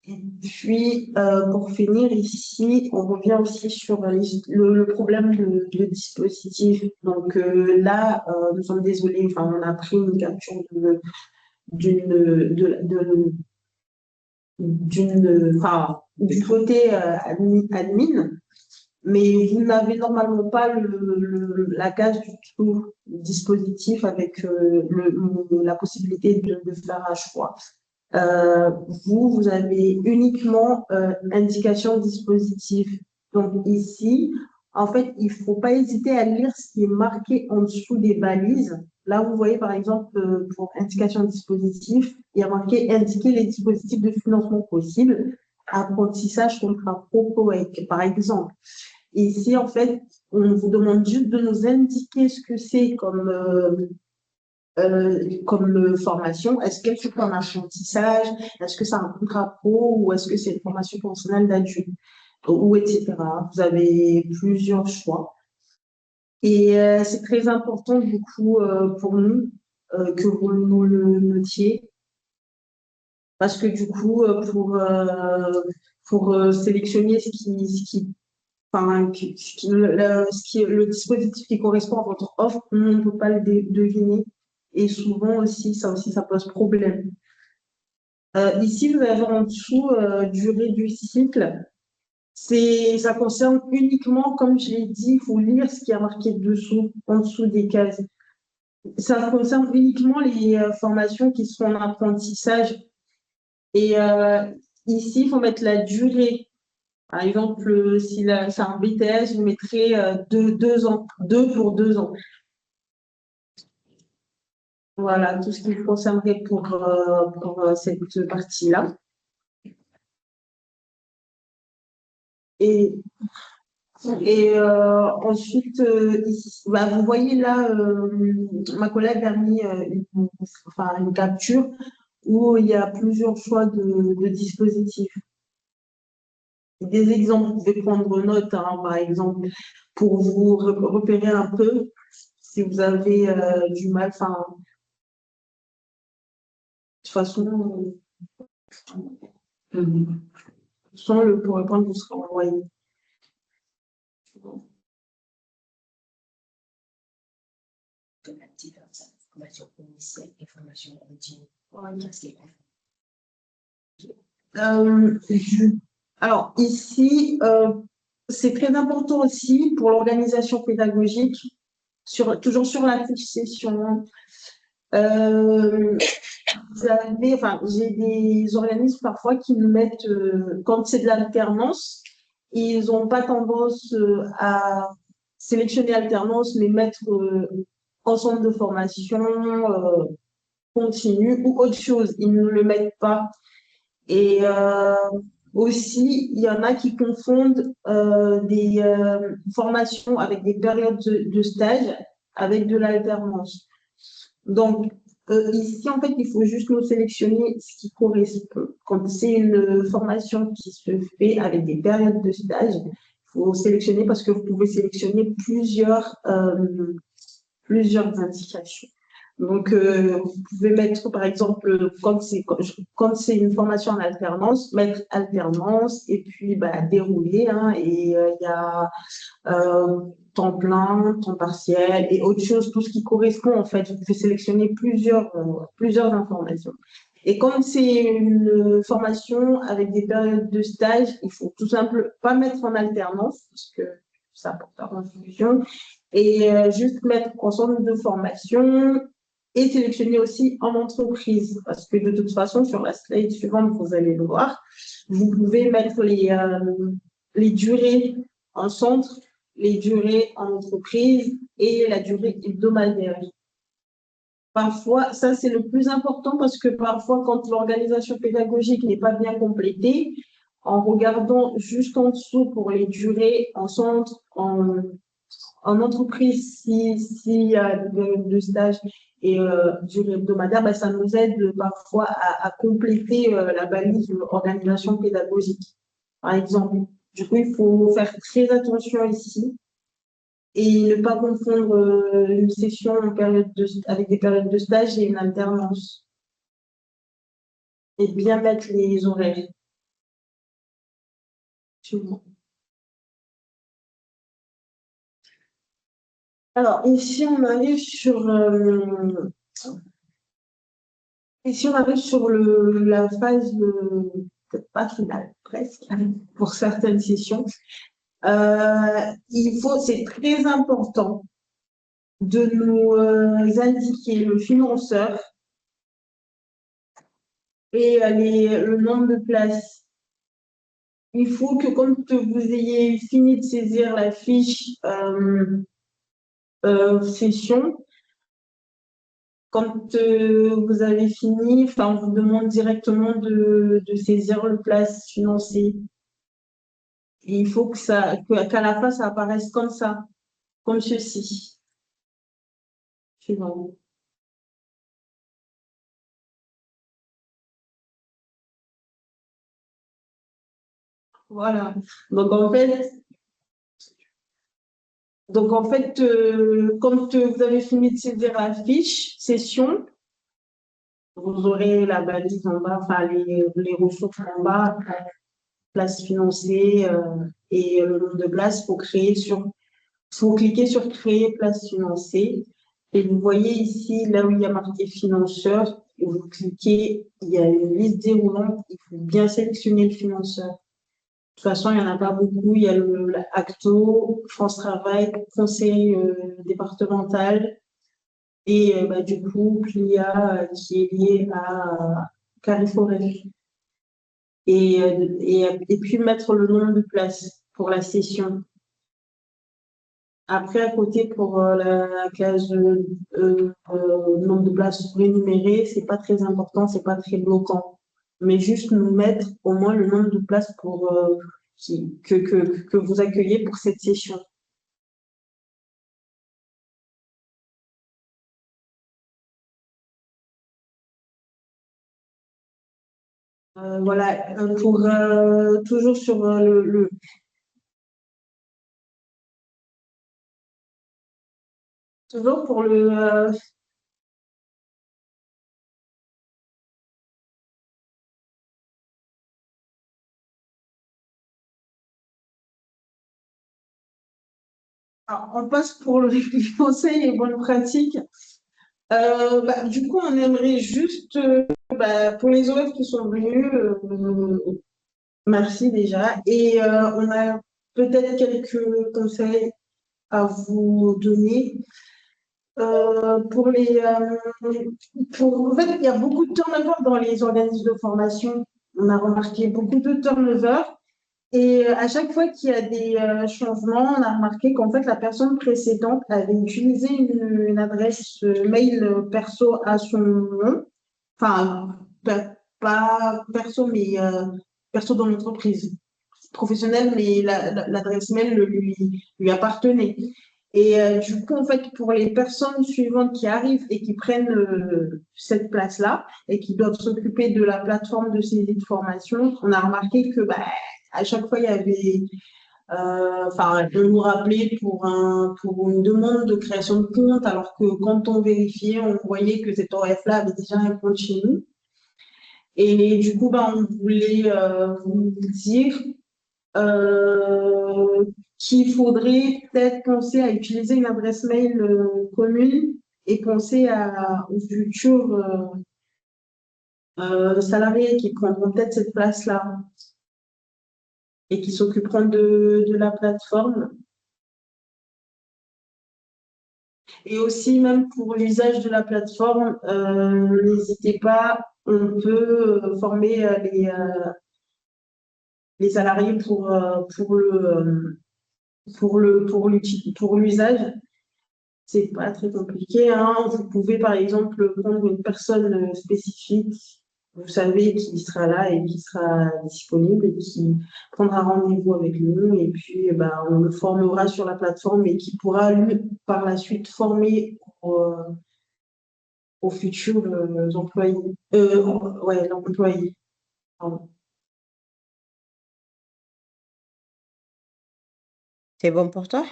Et puis, pour finir ici, on revient aussi sur le problème de dispositif. Donc là, nous sommes désolés, on a pris une capture du côté admin, mais vous n'avez normalement pas la case du tout dispositif avec la possibilité de faire un choix. Vous avez uniquement indication dispositif. Donc ici, en fait, il ne faut pas hésiter à lire ce qui est marqué en dessous des balises Là, vous voyez, par exemple, pour indication de dispositif, il y a marqué indiquer les dispositifs de financement possibles, apprentissage, contrat pro, par exemple. Et ici, en fait, on vous demande juste de nous indiquer ce que c'est comme formation. Est-ce que c'est un apprentissage? Est-ce que c'est un contrat pro ou est-ce que c'est une formation professionnelle d'adulte? Ou etc. Vous avez plusieurs choix. Et c'est très important, du coup, pour nous, que vous nous le notiez. Parce que, du coup, pour sélectionner le dispositif qui correspond à votre offre, on ne peut pas le deviner. Et souvent aussi, ça pose problème. Ici, vous avez en dessous durée du cycle. Ça concerne uniquement, comme je l'ai dit, il faut lire ce qui est marqué en dessous des cases. Ça concerne uniquement les formations qui sont en apprentissage. Et ici, il faut mettre la durée. Par exemple, si c'est un BTS, vous mettrez 2 ans, 2 pour 2 ans. Voilà, tout ce qui concernerait pour cette partie-là. Et ensuite, vous voyez là, ma collègue a mis une capture où il y a plusieurs choix de dispositifs. Des exemples, vous pouvez prendre note, hein, par exemple, pour vous repérer un peu si vous avez du mal. De toute façon, le PowerPoint vous sera envoyé. Alors, ici, c'est très important aussi pour l'organisation pédagogique, toujours sur la fiche session. J'ai des organismes parfois qui nous mettent, quand c'est de l'alternance, ils n'ont pas tendance à sélectionner alternance, mais mettre ensemble de formation continue ou autre chose. Ils ne le mettent pas. Et aussi, il y en a qui confondent des formations avec des périodes de stage avec de l'alternance. Donc, ici, en fait, il faut juste nous sélectionner ce qui correspond. Quand c'est une formation qui se fait avec des périodes de stage, il faut sélectionner parce que vous pouvez sélectionner plusieurs indications. Donc, vous pouvez mettre, par exemple, quand c'est une formation en alternance, mettre alternance et puis dérouler. Hein, et il y a temps plein, temps partiel et autre chose, tout ce qui correspond en fait. Vous pouvez sélectionner plusieurs informations. Et comme c'est une formation avec des périodes de stage, il faut tout simplement pas mettre en alternance parce que ça porte à confusion et juste mettre ensemble de formations et sélectionner aussi en entreprise parce que de toute façon, sur la slide suivante, vous allez le voir, vous pouvez mettre les durées en centre, les durées en entreprise et la durée hebdomadaire. Parfois, ça c'est le plus important parce que parfois, quand l'organisation pédagogique n'est pas bien complétée, en regardant juste en dessous pour les durées en centre, en entreprise, s'il y a de stage et durée hebdomadaire, ça nous aide parfois à compléter la balise de l'organisation pédagogique. Par exemple, du coup, il faut faire très attention ici et ne pas confondre une session avec des périodes de stage et une alternance. Et bien mettre les horaires. Alors, ici, on arrive sur la phase, peut-être pas finale, presque, pour certaines sessions. C'est très important de nous indiquer le financeur et le nombre de places. Il faut que quand vous ayez fini de saisir la fiche session, quand vous avez fini, enfin, on vous demande directement de saisir le place financier. Et il faut qu'à la fin, ça apparaisse comme ça, comme ceci. Suivant. Voilà. Donc en fait, quand vous avez fini de saisir la fiche session, vous aurez la balise en bas, enfin les ressources en bas, place financée et le nombre de places. Faut cliquer sur créer place financée. Et vous voyez ici, là où il y a marqué financeur, et vous cliquez, il y a une liste déroulante, il faut bien sélectionner le financeur. De toute façon, il n'y en a pas beaucoup. Il y a le Acto, France Travail, Conseil départemental et du coup, CLIA qui est lié à Carrefour. Et puis mettre le nombre de places pour la session. Après, à côté, pour la case nombre de places rémunérées, c'est pas très important, c'est pas très bloquant. Mais juste nous mettre au moins le nombre de places que vous accueillez pour cette session. Voilà, toujours sur toujours pour le alors, on passe pour les conseils et bonnes pratiques. Du coup, on aimerait juste, pour les élèves qui sont venus, merci déjà. Et on a peut-être quelques conseils à vous donner. En fait, il y a beaucoup de turnover dans les organismes de formation. On a remarqué beaucoup de turnover. Et à chaque fois qu'il y a des changements, on a remarqué qu'en fait, la personne précédente avait utilisé une adresse mail perso à son nom. Enfin, pas perso, mais perso dans l'entreprise. Professionnelle, mais l'adresse mail lui appartenait. Et du coup, en fait, pour les personnes suivantes qui arrivent et qui prennent cette place-là et qui doivent s'occuper de la plateforme de saisie de formation, on a remarqué que à chaque fois, il y avait, on nous rappelait pour une demande de création de compte, alors que quand on vérifiait, on voyait que cet ORF-là avait déjà un compte chez nous. Et du coup, on voulait vous dire qu'il faudrait peut-être penser à utiliser une adresse mail commune et penser aux futurs salariés qui prendront peut-être cette place-là et qui s'occuperont de la plateforme. Et aussi, même pour l'usage de la plateforme, n'hésitez pas, on peut former les salariés pour l'usage. C'est pas très compliqué, hein. Vous pouvez, par exemple, prendre une personne spécifique, vous savez, qui sera là et qui sera disponible et qui prendra rendez-vous avec nous. Et puis, on le formera sur la plateforme et qui pourra, lui, par la suite, former aux futurs employés. L'employé. Pardon. C'est bon pour toi?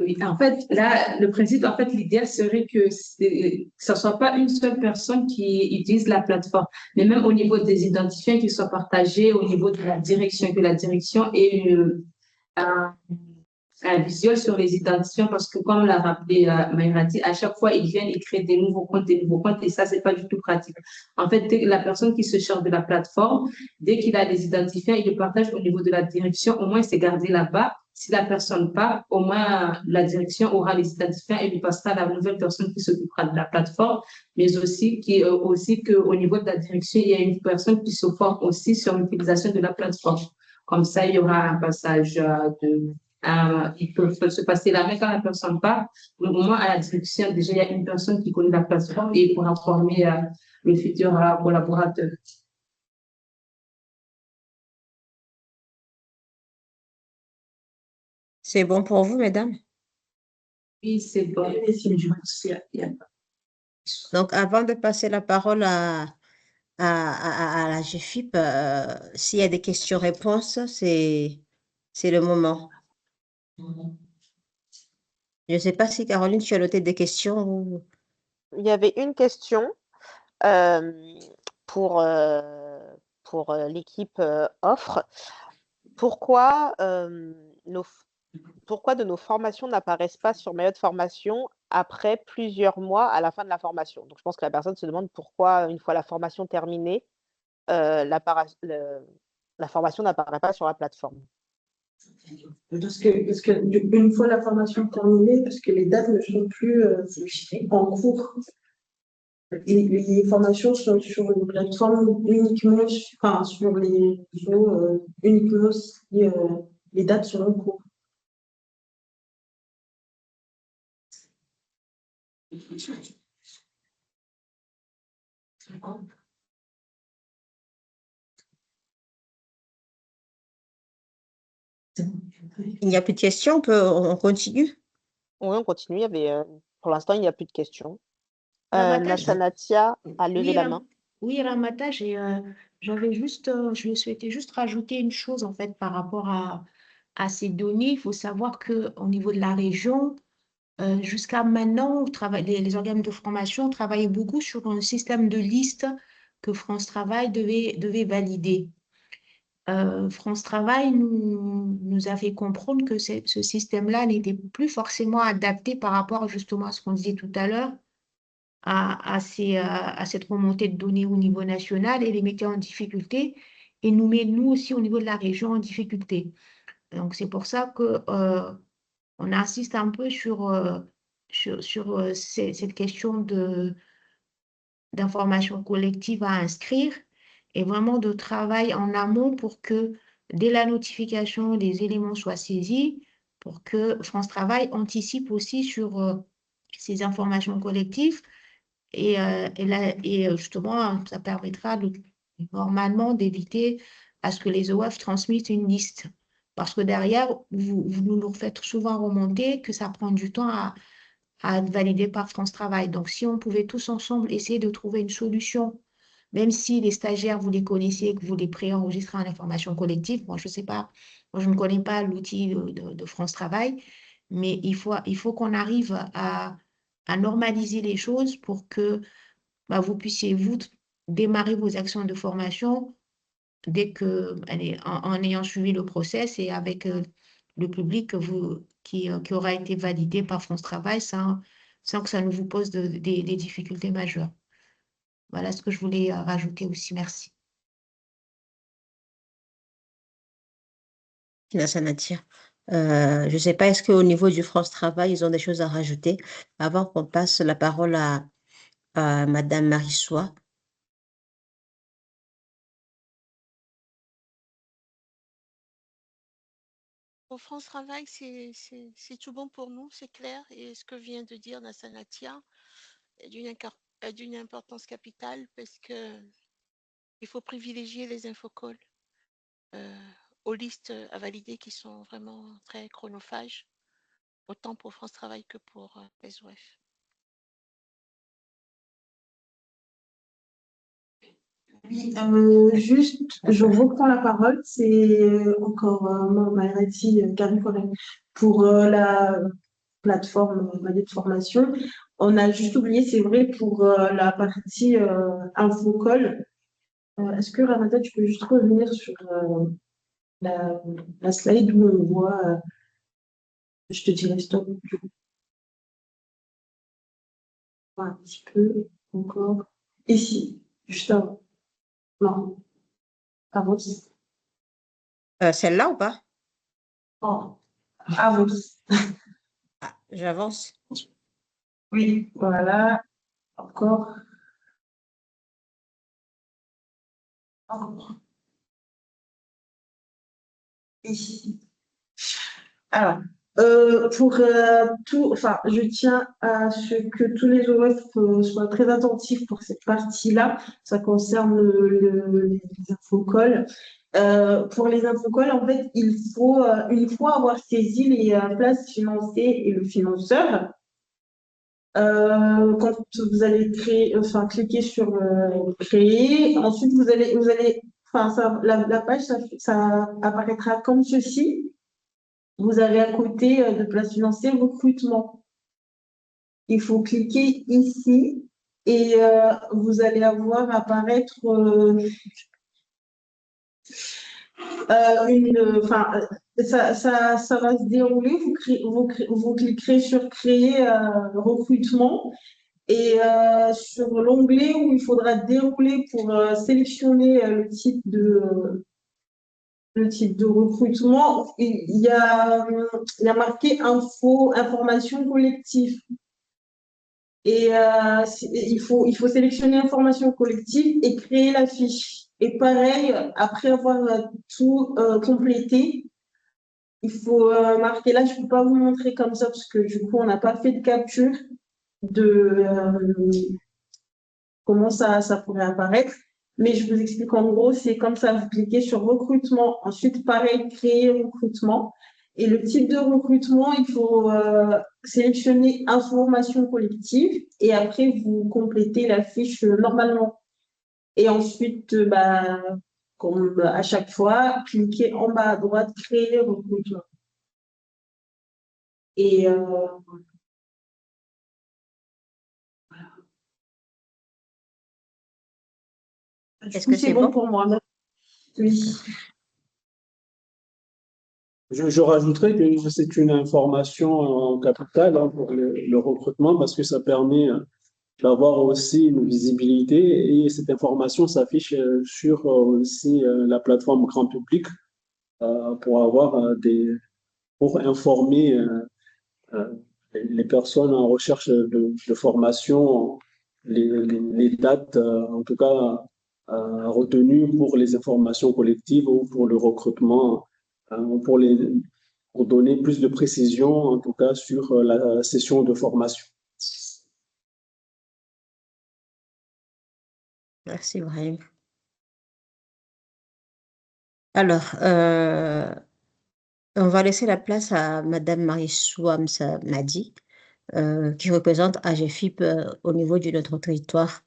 Oui, en fait, là, le principe, en fait, l'idéal serait que ce ne soit pas une seule personne qui utilise la plateforme, mais même au niveau des identifiants qui soient partagés, au niveau de la direction, que la direction ait un visuel sur les identifiants, parce que comme l'a rappelé Maïrati, à chaque fois, ils viennent, ils créent des nouveaux comptes, et ça, c'est pas du tout pratique. En fait, la personne qui se charge de la plateforme, dès qu'il a des identifiants, il le partage au niveau de la direction, au moins c'est gardé là-bas. Si la personne part, au moins la direction aura les identifiants et lui passera à la nouvelle personne qui s'occupera de la plateforme, mais aussi qu'au niveau de la direction, il y a une personne qui se forme aussi sur l'utilisation de la plateforme. Comme ça, il y aura un passage ils peuvent se passer là, mais quand la personne part, au moins à la direction, déjà, il y a une personne qui connaît la plateforme et il pourra former le futur collaborateur. C'est bon pour vous, mesdames? Oui, c'est bon. Donc, avant de passer la parole à la GFIP, s'il y a des questions-réponses, c'est le moment. Je ne sais pas si Caroline, tu as noté des questions ou... Il y avait une question euh, pour, l'équipe offre. Pourquoi, pourquoi de nos formations n'apparaissent pas sur Mayotte Formation après plusieurs mois à la fin de la formation? Donc, je pense que la personne se demande pourquoi, une fois la formation terminée, la formation n'apparaît pas sur la plateforme. Parce que une fois la formation terminée, parce que les dates ne sont plus en cours. Les formations sont sur une plateforme uniquement, enfin, sur les réseaux, uniquement si les dates sont en cours. Il n'y a plus de questions, on continue? Oui, on continue. Il y avait, pour l'instant, il n'y a plus de questions. Ramata, je- Nassanatia a levé Oui, la main. oui, Ramata, je souhaitais juste rajouter une chose en fait par rapport à ces données. Il faut savoir qu'au niveau de la région, jusqu'à maintenant, les organes de formation travaillaient beaucoup sur un système de liste que France Travail devait valider. France Travail nous a fait comprendre que ce système-là n'était plus forcément adapté par rapport justement à ce qu'on disait tout à l'heure, à cette remontée de données au niveau national et les mettait en difficulté et nous met nous aussi au niveau de la région en difficulté. Donc c'est pour ça que on insiste un peu sur cette question d'information collective à inscrire et vraiment de travail en amont pour que dès la notification, les éléments soient saisis, pour que France Travail anticipe aussi sur ces informations collectives et justement, ça permettra normalement d'éviter à ce que les OF transmettent une liste. Parce que derrière, vous nous faites souvent remonter que ça prend du temps à être validé par France Travail. Donc, si on pouvait tous ensemble essayer de trouver une solution, même si les stagiaires, vous les connaissez, que vous les préenregistrez en information collective, moi, je ne sais pas, moi, je ne connais pas l'outil de France Travail, mais il faut qu'on arrive à normaliser les choses pour que vous puissiez, vous, démarrer vos actions de formation dès que, allez, en ayant suivi le process et avec le public qui aura été validé par France Travail sans que ça ne vous pose des difficultés majeures. Voilà ce que je voulais rajouter aussi. Merci. Nassanatia. Je ne sais pas, est-ce qu'au niveau du France Travail, ils ont des choses à rajouter avant qu'on passe la parole à Madame Marie-Soie. Pour France Travail, c'est tout bon pour nous, c'est clair. Et ce que vient de dire Nassanatia est d'une importance capitale parce que il faut privilégier les infocols aux listes à valider qui sont vraiment très chronophages, autant pour France Travail que pour les OF. Oui, juste, je reprends la parole. C'est encore Maïrati Cariforé pour la plateforme de formation. On a juste oublié, c'est vrai, pour la partie infocall. Est-ce que Ramata, tu peux juste revenir sur la slide où on voit, je te dirai stop, du coup, un petit peu encore. Ici, juste avant. Non, avant. Celle-là ou pas? Oh, avant. J'avance. Oui, voilà. Encore. Encore. Ici. Alors, enfin, je tiens à ce que tous les OF soient très attentifs pour cette partie-là. Ça concerne les infocols. Pour les infocols, en fait, il faut, une fois avoir saisi les places financées et le financeur, quand vous allez créer, enfin, cliquer sur créer, ensuite enfin, la page, ça apparaîtra comme ceci. Vous avez à côté de place financée recrutement. Il faut cliquer ici et vous allez avoir apparaître enfin, ça va se dérouler. Vous cliquerez sur créer recrutement et sur l'onglet où il faudra dérouler pour sélectionner le type de recrutement, il y a marqué information collective. Et il faut sélectionner information collective et créer la fiche. Et pareil, après avoir tout complété, il faut marquer là, je ne peux pas vous montrer comme ça parce que du coup, on n'a pas fait de capture de comment ça pourrait apparaître. Mais je vous explique en gros, c'est comme ça, vous cliquez sur recrutement, ensuite pareil, créer recrutement. Et le type de recrutement, il faut sélectionner information collective et après vous complétez la fiche normalement. Et ensuite, comme à chaque fois, cliquez en bas à droite, créer recrutement. Et Est-ce que c'est c'est bon bon? pour moi. Oui. Je rajouterais que c'est une information en capital pour le recrutement parce que ça permet d'avoir aussi une visibilité et cette information s'affiche sur aussi la plateforme grand public pour avoir pour informer euh, les personnes en recherche de formation, les dates en tout cas retenues pour les informations collectives ou pour le recrutement, pour pour donner plus de précision en tout cas sur la session de formation. Merci, Brahim. Alors, on va laisser la place à Madame Marie-Souam Madi, qui représente AGEFIP au niveau de notre territoire.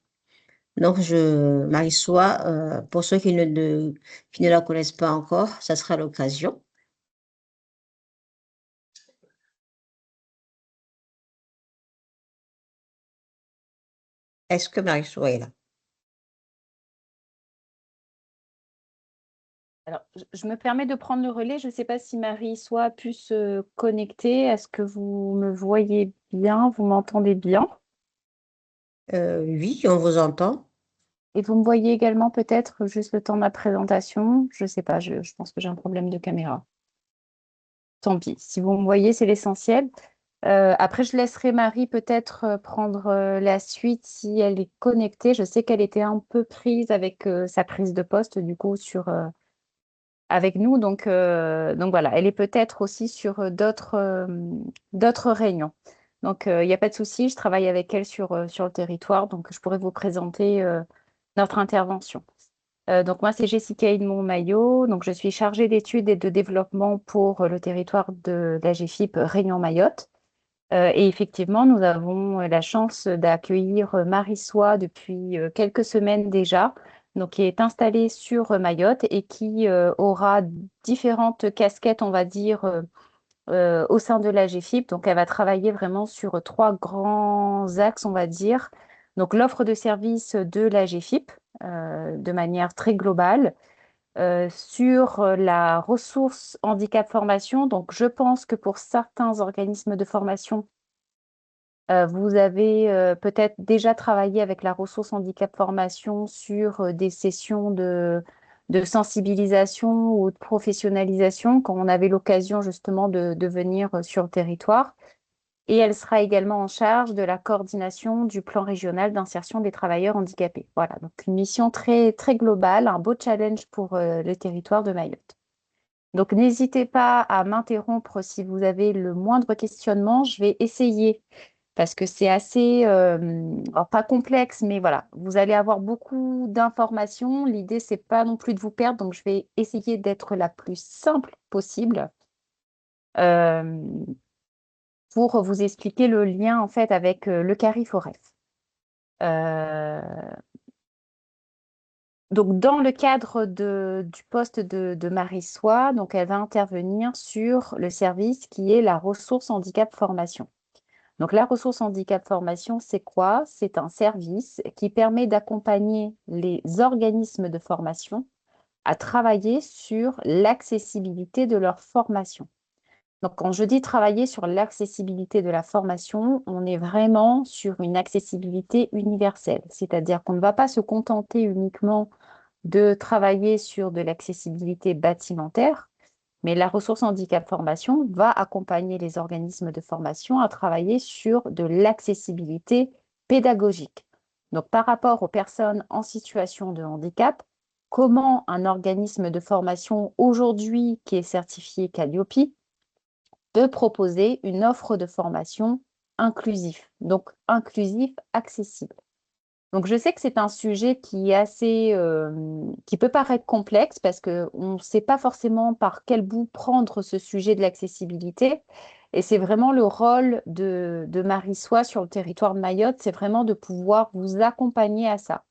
Donc, Marie-Soua, pour ceux qui ne la connaissent pas encore, ça sera l'occasion. Est-ce que Marie-Soua est là? Alors, je me permets de prendre le relais. Je ne sais pas si Marie soit a pu se connecter. Est-ce que vous me voyez bien? Vous m'entendez bien? Oui, on vous entend. Et vous me voyez également peut-être juste le temps de ma présentation? Je ne sais pas, je pense que j'ai un problème de caméra. Tant pis, si vous me voyez, c'est l'essentiel. Après, je laisserai Marie peut-être prendre la suite si elle est connectée. Je sais qu'elle était un peu prise avec sa prise de poste, du coup, avec nous. Donc voilà, elle est peut-être aussi sur d'autres réunions. Donc, il n'y a pas de souci, je travaille avec elle sur le territoire, donc je pourrais vous présenter notre intervention. Donc, moi, c'est Jessica Edmond-Maillot, donc je suis chargée d'études et de développement pour le territoire de la GFIP Réunion Mayotte. Et effectivement, nous avons la chance d'accueillir Marie-Soie depuis quelques semaines déjà, donc qui est installée sur Mayotte et qui aura différentes casquettes, on va dire, au sein de la GFIP. Donc, elle va travailler vraiment sur trois grands axes, on va dire. Donc, l'offre de services de la GFIP de manière très globale. Sur la ressource handicap formation, donc je pense que pour certains organismes de formation, vous avez peut-être déjà travaillé avec la ressource handicap formation sur des sessions de sensibilisation ou de professionnalisation quand on avait l'occasion justement de venir sur le territoire. Et elle sera également en charge de la coordination du plan régional d'insertion des travailleurs handicapés. Voilà, donc une mission très, très globale, un beau challenge pour le territoire de Mayotte. Donc, n'hésitez pas à m'interrompre si vous avez le moindre questionnement. Je vais essayer parce que c'est assez, alors pas complexe, mais voilà, vous allez avoir beaucoup d'informations. L'idée, c'est pas non plus de vous perdre, donc je vais essayer d'être la plus simple possible euh, pour vous expliquer le lien en fait avec le CARIFOREF. Donc, dans le cadre du poste de Marie-Soie, donc elle va intervenir sur le service qui est la ressource handicap formation. Donc, la ressource handicap formation, c'est quoi? C'est un service qui permet d'accompagner les organismes de formation à travailler sur l'accessibilité de leur formation. Donc, quand je dis travailler sur l'accessibilité de la formation, on est vraiment sur une accessibilité universelle, c'est-à-dire qu'on ne va pas se contenter uniquement de travailler sur de l'accessibilité bâtimentaire, mais la ressource handicap formation va accompagner les organismes de formation à travailler sur de l'accessibilité pédagogique. Donc, par rapport aux personnes en situation de handicap, comment un organisme de formation aujourd'hui qui est certifié Calliope peut proposer une offre de formation inclusive, donc inclusif, accessible. Donc, je sais que c'est un sujet qui est assez, qui peut paraître complexe parce qu'on ne sait pas forcément par quel bout prendre ce sujet de l'accessibilité. Et c'est vraiment le rôle de Marie-Soie sur le territoire de Mayotte, c'est vraiment de pouvoir vous accompagner à ça.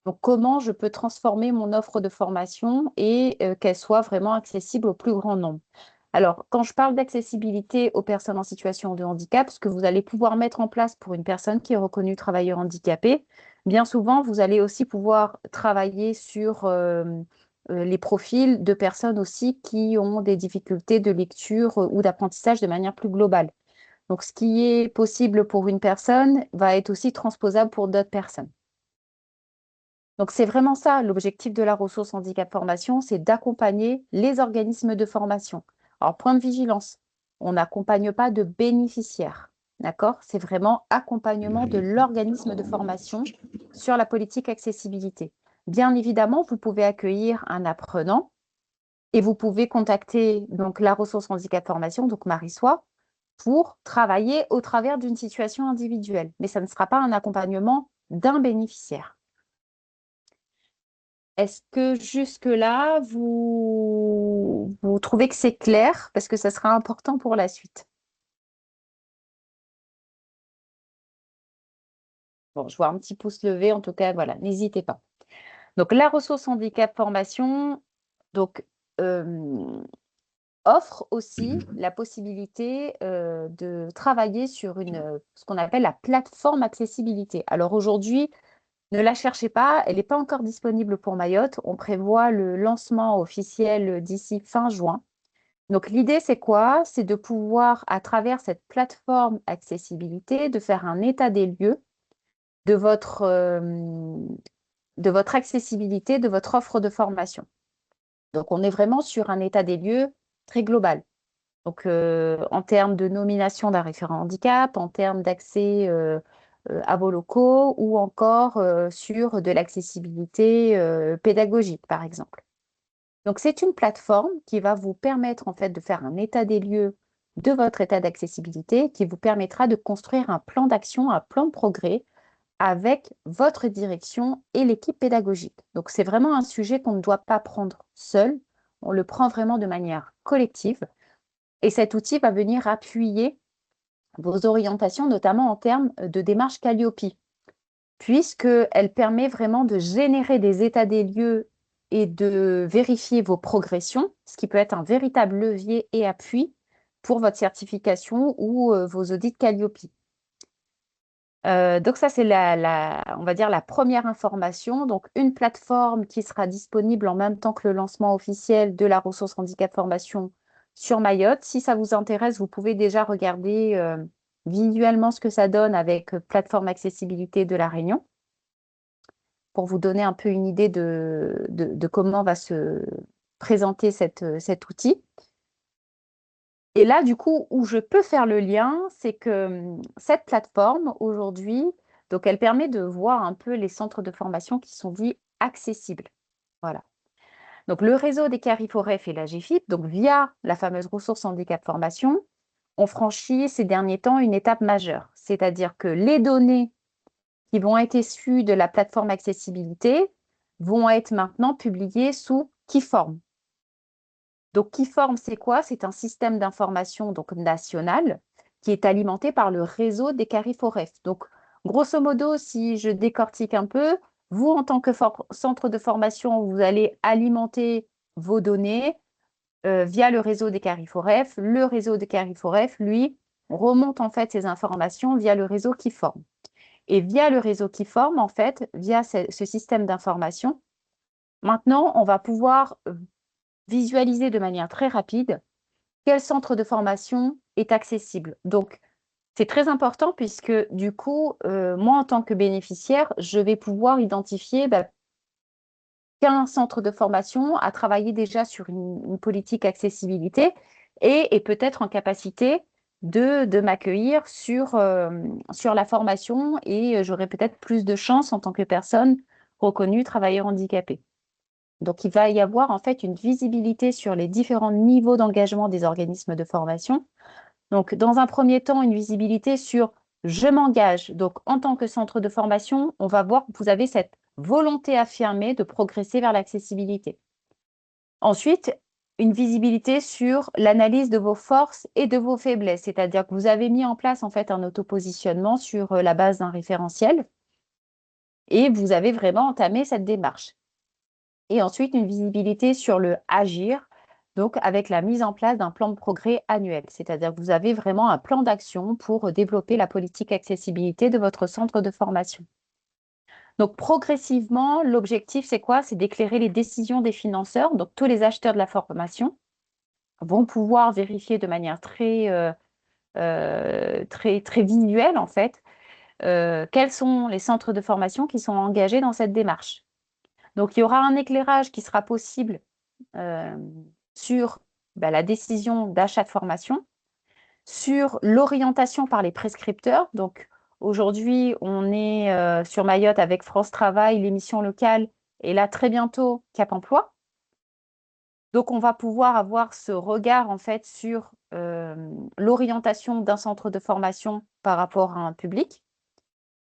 Donc, comment je peux transformer mon offre de formation et qu'elle soit vraiment accessible au plus grand nombre. Alors, quand je parle d'accessibilité aux personnes en situation de handicap, ce que vous allez pouvoir mettre en place pour une personne qui est reconnue travailleur handicapé, bien souvent, vous allez aussi pouvoir travailler sur les profils de personnes aussi qui ont des difficultés de lecture ou d'apprentissage de manière plus globale. Donc, ce qui est possible pour une personne va être aussi transposable pour d'autres personnes. Donc, c'est vraiment ça, l'objectif de la ressource handicap formation, c'est d'accompagner les organismes de formation. Alors, point de vigilance, on n'accompagne pas de bénéficiaires, d'accord? C'est vraiment accompagnement de l'organisme de formation sur la politique accessibilité. Bien évidemment, vous pouvez accueillir un apprenant et vous pouvez contacter donc la ressource handicap formation, donc Marie-Soie, pour travailler au travers d'une situation individuelle. Mais ça ne sera pas un accompagnement d'un bénéficiaire. Est-ce que jusque-là, vous trouvez que c'est clair? Parce que ça sera important pour la suite. Bon, je vois un petit pouce levé, en tout cas, voilà, n'hésitez pas. Donc, la ressource handicap formation donc, offre aussi la possibilité de travailler sur ce qu'on appelle la plateforme accessibilité. Alors aujourd'hui, ne la cherchez pas, elle n'est pas encore disponible pour Mayotte. On prévoit le lancement officiel d'ici fin juin. Donc l'idée, c'est quoi? C'est de pouvoir, à travers cette plateforme accessibilité, de faire un état des lieux de votre accessibilité, de votre offre de formation. Donc on est vraiment sur un état des lieux très global. Donc en termes de nomination d'un référent handicap, en termes d'accès à vos locaux ou encore sur de l'accessibilité pédagogique, par exemple. Donc, c'est une plateforme qui va vous permettre en fait de faire un état des lieux de votre état d'accessibilité qui vous permettra de construire un plan d'action, un plan de progrès avec votre direction et l'équipe pédagogique. Donc, c'est vraiment un sujet qu'on ne doit pas prendre seul, on le prend vraiment de manière collective et cet outil va venir appuyer vos orientations, notamment en termes de démarche Calliope, puisqu'elle permet vraiment de générer des états des lieux et de vérifier vos progressions, ce qui peut être un véritable levier et appui pour votre certification ou vos audits Calliope. Donc ça, c'est on va dire la première information. Donc, une plateforme qui sera disponible en même temps que le lancement officiel de la ressource handicap formation sur Mayotte. Si ça vous intéresse, vous pouvez déjà regarder visuellement ce que ça donne avec plateforme accessibilité de La Réunion pour vous donner un peu une idée de comment va se présenter cet outil. Et là, du coup, où je peux faire le lien, c'est que cette plateforme, aujourd'hui, donc elle permet de voir un peu les centres de formation qui sont dits accessibles. Voilà. Donc, le réseau des CARIFOREF et la GFIP, donc via la fameuse ressource handicap formation, ont franchi ces derniers temps une étape majeure. C'est-à-dire que les données qui vont être issues de la plateforme accessibilité vont être maintenant publiées sous Keyform. Donc, Keyform, c'est quoi? C'est un système d'information donc national qui est alimenté par le réseau des CARIFOREF. Donc, grosso modo, si je décortique un peu, vous, en tant que centre de formation, vous allez alimenter vos données via le réseau des CARIFOREF. Le réseau des CARIFOREF, lui, remonte en fait ces informations via le réseau Keyform. Et via le réseau Keyform, en fait, via ce système d'information, maintenant, on va pouvoir visualiser de manière très rapide quel centre de formation est accessible. Donc, c'est très important puisque du coup, moi, en tant que bénéficiaire, je vais pouvoir identifier qu'un centre de formation a travaillé déjà sur une politique accessibilité et est peut-être en capacité de m'accueillir sur la formation et j'aurai peut-être plus de chance en tant que personne reconnue travailleur handicapé. Donc, il va y avoir en fait une visibilité sur les différents niveaux d'engagement des organismes de formation. Donc, dans un premier temps, une visibilité sur je m'engage. Donc, en tant que centre de formation, on va voir que vous avez cette volonté affirmée de progresser vers l'accessibilité. Ensuite, une visibilité sur l'analyse de vos forces et de vos faiblesses, c'est-à-dire que vous avez mis en place en fait un autopositionnement sur la base d'un référentiel et vous avez vraiment entamé cette démarche. Et ensuite, une visibilité sur le agir, donc avec la mise en place d'un plan de progrès annuel. C'est-à-dire que vous avez vraiment un plan d'action pour développer la politique accessibilité de votre centre de formation. Donc, progressivement, l'objectif, c'est quoi? C'est d'éclairer les décisions des financeurs. Donc, tous les acheteurs de la formation vont pouvoir vérifier de manière très visuelle, en fait, quels sont les centres de formation qui sont engagés dans cette démarche. Donc, il y aura un éclairage qui sera possible sur la décision d'achat de formation, sur l'orientation par les prescripteurs. Donc, aujourd'hui, on est sur Mayotte avec France Travail, l'émission locale, et là, très bientôt, Cap Emploi. Donc, on va pouvoir avoir ce regard, en fait, sur l'orientation d'un centre de formation par rapport à un public.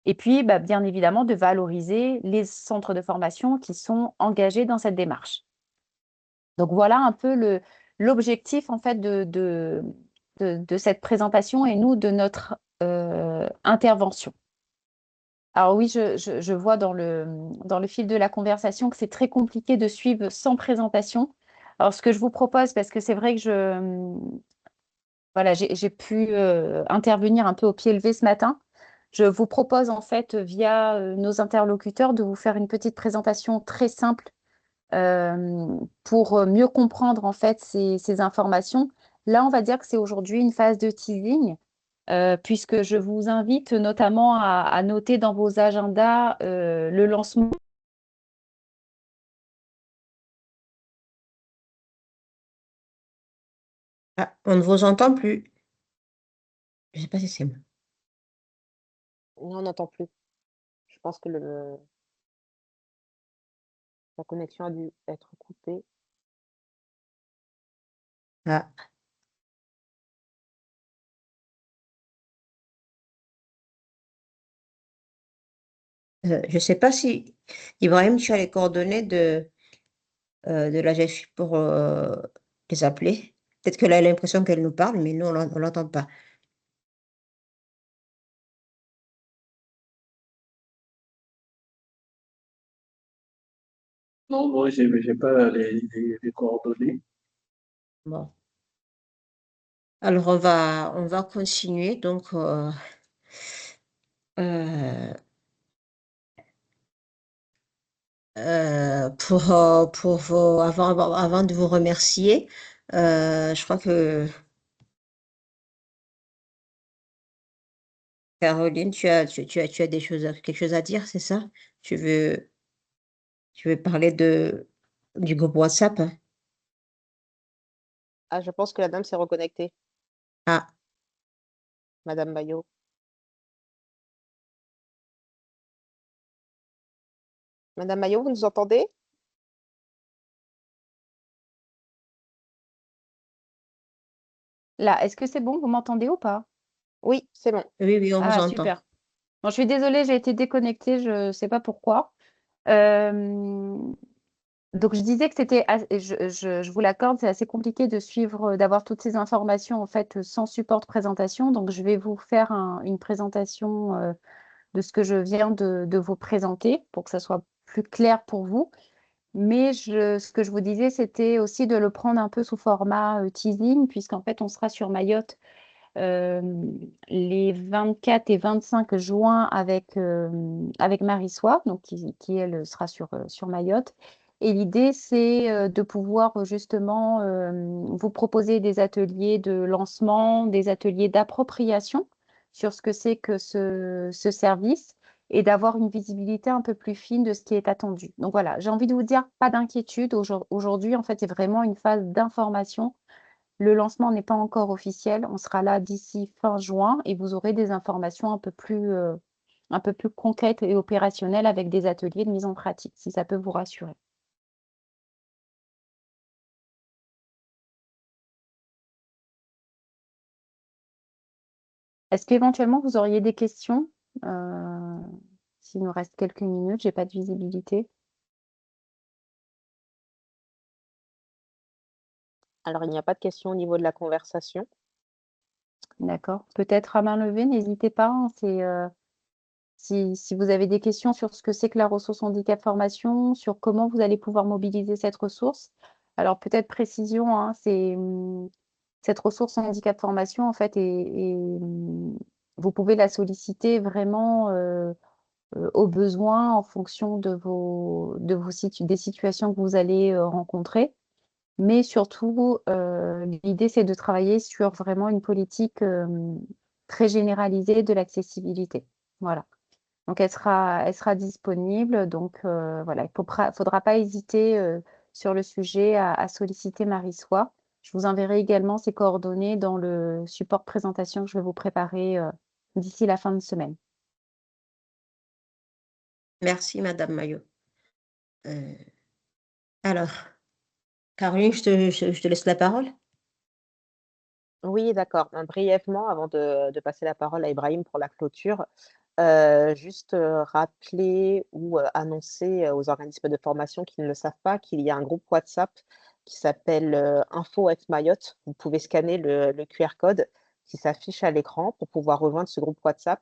Et puis, bien évidemment, de valoriser les centres de formation qui sont engagés dans cette démarche. Donc, voilà un peu l'objectif en fait de cette présentation et nous de notre intervention. Alors oui, je vois dans le fil de la conversation que c'est très compliqué de suivre sans présentation. Alors, ce que je vous propose, parce que c'est vrai que voilà, j'ai pu intervenir un peu au pied levé ce matin. Je vous propose en fait, via nos interlocuteurs, de vous faire une petite présentation très simple pour mieux comprendre en fait ces informations. Là, on va dire que c'est aujourd'hui une phase de teasing, puisque je vous invite notamment à noter dans vos agendas le lancement. Ah, on ne vous entend plus. Je ne sais pas si c'est moi. On n'entend plus. Je pense que la connexion a dû être coupée. Ah, je ne sais pas si Ibrahim, tu as les coordonnées de la GFI pour les appeler. Peut-être qu'elle a l'impression qu'elle nous parle, mais nous, on ne l'entend pas. Non, moi, je n'ai pas les coordonnées. Bon. Alors, on va continuer. Donc, avant de vous remercier, je crois que Caroline, tu as quelque chose à dire, c'est ça? Tu veux, tu veux parler du groupe WhatsApp, hein? Ah, je pense que la dame s'est reconnectée, Ah, Madame Maillot. Madame Maillot, vous nous entendez? Là, est-ce que c'est bon? Vous m'entendez ou pas? Oui, c'est bon. Oui, oui, on vous Ah, entend. super. Bon, je suis désolée, j'ai été déconnectée, je ne sais pas pourquoi. Donc, je disais que c'était, je vous l'accorde, c'est assez compliqué de suivre, d'avoir toutes ces informations en fait sans support de présentation. Donc, je vais vous faire une présentation de ce que je viens de vous présenter pour que ça soit plus clair pour vous. Mais ce que je vous disais, c'était aussi de le prendre un peu sous format teasing, puisqu'en fait, on sera sur Mayotte les 24 et 25 juin avec Marie-Soie, donc qui, elle sera sur Mayotte. Et l'idée, c'est de pouvoir justement vous proposer des ateliers de lancement, des ateliers d'appropriation sur ce que c'est que ce service et d'avoir une visibilité un peu plus fine de ce qui est attendu. Donc voilà, j'ai envie de vous dire, pas d'inquiétude. Aujourd'hui, en fait, c'est vraiment une phase d'information. Le lancement n'est pas encore officiel. On sera là d'ici fin juin et vous aurez des informations un peu plus concrètes et opérationnelles avec des ateliers de mise en pratique, si ça peut vous rassurer. Est-ce qu'éventuellement vous auriez des questions? S'il nous reste quelques minutes, j'ai pas de visibilité. Alors, il n'y a pas de question au niveau de la conversation. D'accord. Peut-être à main levée, n'hésitez pas, hein, si vous avez des questions sur ce que c'est que la ressource handicap formation, sur comment vous allez pouvoir mobiliser cette ressource. Alors peut-être précision, hein, cette ressource handicap formation, en fait, vous pouvez la solliciter vraiment au besoin en fonction des situations que vous allez rencontrer. Mais surtout, l'idée, c'est de travailler sur vraiment une politique très généralisée de l'accessibilité. Voilà. Donc, elle sera disponible. Donc, voilà, il ne faudra pas hésiter sur le sujet à solliciter Marie-Soie. Je vous enverrai également ses coordonnées dans le support présentation que je vais vous préparer d'ici la fin de semaine. Merci, Madame Maillot. Alors, Caroline, je te laisse la parole. Oui, d'accord. Brièvement, avant de passer la parole à Ibrahim pour la clôture, juste rappeler ou annoncer aux organismes de formation qui ne le savent pas qu'il y a un groupe WhatsApp qui s'appelle Info at Mayotte. Vous pouvez scanner le QR code qui s'affiche à l'écran pour pouvoir rejoindre ce groupe WhatsApp.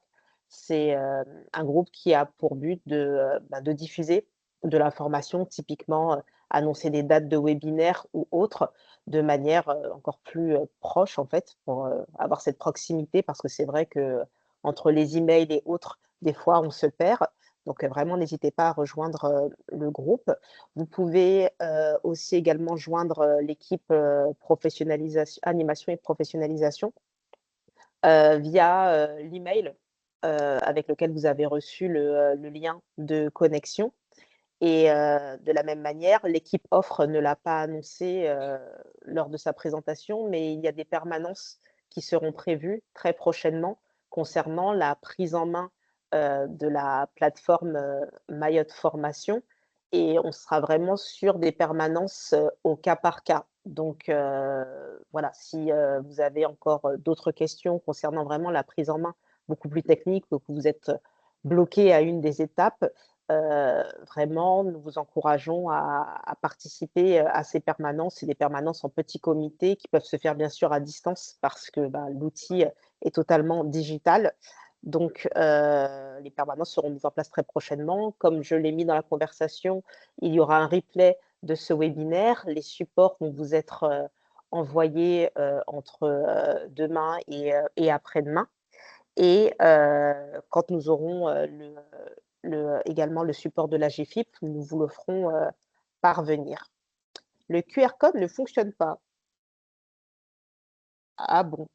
C'est un groupe qui a pour but de diffuser de l'information, typiquement annoncer des dates de webinaires ou autres, de manière encore plus proche, en fait, pour avoir cette proximité, parce que c'est vrai que entre les emails et autres, des fois, on se perd. Donc, vraiment, n'hésitez pas à rejoindre le groupe. Vous pouvez aussi également joindre l'équipe animation et professionnalisation via l'email avec lequel vous avez reçu le lien de connexion. Et de la même manière, l'équipe offre ne l'a pas annoncé lors de sa présentation, mais il y a des permanences qui seront prévues très prochainement concernant la prise en main de la plateforme Mayotte Formation. Et on sera vraiment sur des permanences au cas par cas. Donc voilà, si vous avez encore d'autres questions concernant vraiment la prise en main beaucoup plus technique, ou que vous êtes bloqué à une des étapes, vraiment, nous vous encourageons à participer à ces permanences. C'est des permanences en petit comité qui peuvent se faire bien sûr à distance parce que l'outil est totalement digital. Donc, les permanences seront mises en place très prochainement. Comme je l'ai mis dans la conversation, il y aura un replay de ce webinaire. Les supports vont vous être envoyés entre demain et après-demain. Et quand nous aurons également le support de la GFIP, nous vous le ferons parvenir. Le QR code ne fonctionne pas. Ah bon?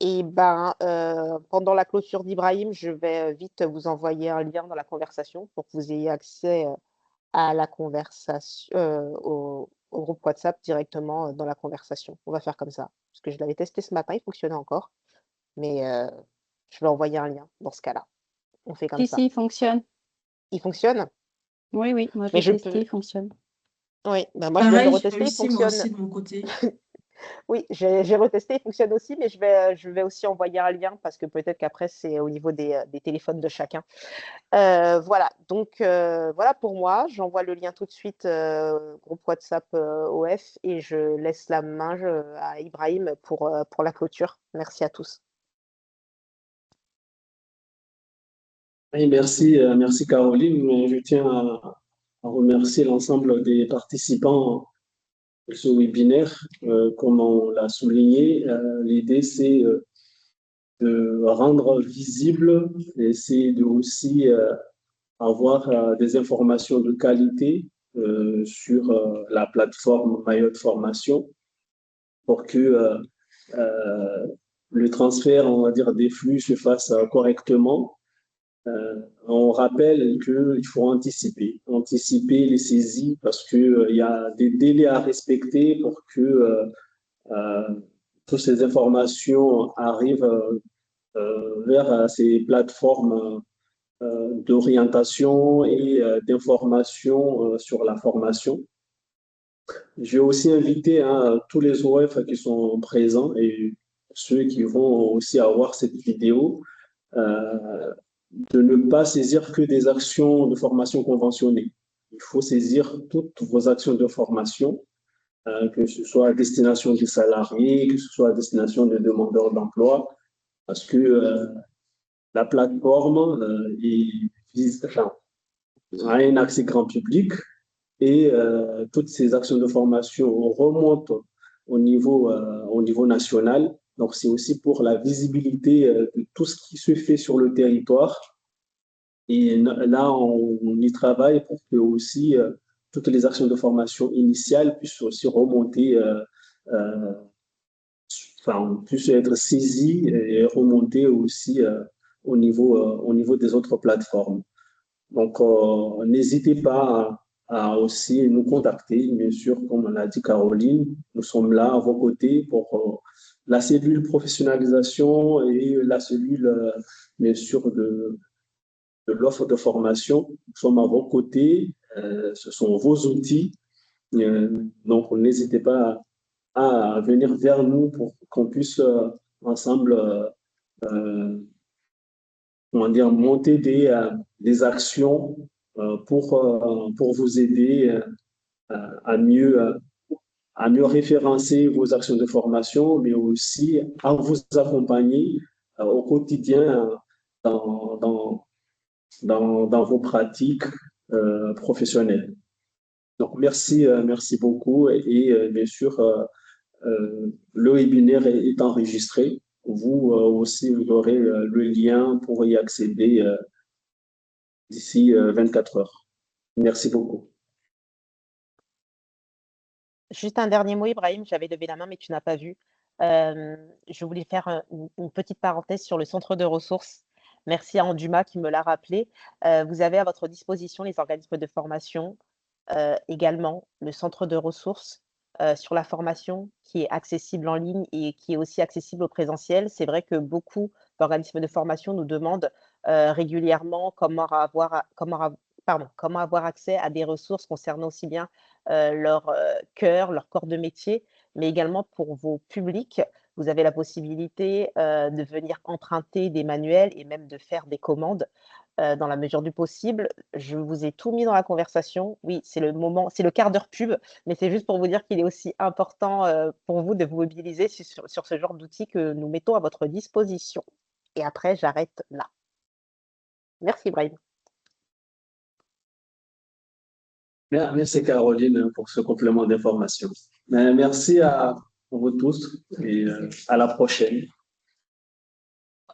Et pendant la clôture d'Ibrahim, je vais vite vous envoyer un lien dans la conversation pour que vous ayez accès à la conversation, au groupe WhatsApp directement dans la conversation. On va faire comme ça. Parce que je l'avais testé ce matin, il fonctionnait encore. Mais je vais envoyer un lien dans ce cas-là. On fait comme ça. Si, il fonctionne. Il fonctionne? Oui, oui, moi je Mais l'ai testé, il fonctionne. Oui, moi je viens de le Pareil, j'ai retester, il réussi moi fonctionne. aussi de mon côté. Oui, j'ai retesté, il fonctionne aussi, mais je vais aussi envoyer un lien parce que peut-être qu'après, c'est au niveau des téléphones de chacun. Voilà, donc voilà pour moi. J'envoie le lien tout de suite, groupe WhatsApp OF, et je laisse la main à Ibrahim pour la clôture. Merci à tous. Oui, merci Caroline. Je tiens à remercier l'ensemble des participants de ce webinaire. Comme on l'a souligné, l'idée c'est de rendre visible et c'est de aussi avoir des informations de qualité sur la plateforme Mayotte Formation pour que le transfert, on va dire, des flux se fasse correctement. On rappelle qu'il faut anticiper les saisies parce qu'il y a des délais à respecter pour que toutes ces informations arrivent vers ces plateformes d'orientation et d'information sur la formation. J'ai aussi invité tous les OF qui sont présents et ceux qui vont aussi avoir cette vidéo de ne pas saisir que des actions de formation conventionnées. Il faut saisir toutes vos actions de formation, que ce soit à destination des salariés, que ce soit à destination des demandeurs d'emploi, parce que la plateforme a un accès grand public et toutes ces actions de formation remontent au niveau national. Donc, c'est aussi pour la visibilité de tout ce qui se fait sur le territoire. Et là, on y travaille pour que aussi toutes les actions de formation initiales puissent aussi remonter, puissent être saisies et remonter aussi au niveau des autres plateformes. Donc, n'hésitez pas à aussi nous contacter. Bien sûr, comme l'a dit Caroline, nous sommes là à vos côtés pour la cellule professionnalisation et la cellule, bien sûr, de l'offre de formation. Nous sommes à vos côtés. Ce sont vos outils. Donc, n'hésitez pas à venir vers nous pour qu'on puisse ensemble comment dire, monter des actions pour vous aider à mieux référencer vos actions de formation, mais aussi à vous accompagner au quotidien dans vos pratiques professionnelles. Donc, merci beaucoup. Et bien sûr, le webinaire est enregistré. Vous aussi, vous aurez le lien pour y accéder d'ici 24 heures. Merci beaucoup. Juste un dernier mot, Ibrahim, j'avais levé la main, mais tu n'as pas vu. Je voulais faire une petite parenthèse sur le centre de ressources. Merci à Anduma qui me l'a rappelé. Vous avez à votre disposition les organismes de formation, également le centre de ressources sur la formation qui est accessible en ligne et qui est aussi accessible au présentiel. C'est vrai que beaucoup d'organismes de formation nous demandent régulièrement comment avoir accès à des ressources concernant aussi bien leur cœur, leur corps de métier, mais également pour vos publics. Vous avez la possibilité de venir emprunter des manuels et même de faire des commandes dans la mesure du possible. Je vous ai tout mis dans la conversation. Oui, c'est le moment, c'est le quart d'heure pub, mais c'est juste pour vous dire qu'il est aussi important pour vous de vous mobiliser sur ce genre d'outils que nous mettons à votre disposition. Et après, j'arrête là. Merci, Ibrahim. Merci Caroline pour ce complément d'information. Merci à vous tous et à la prochaine.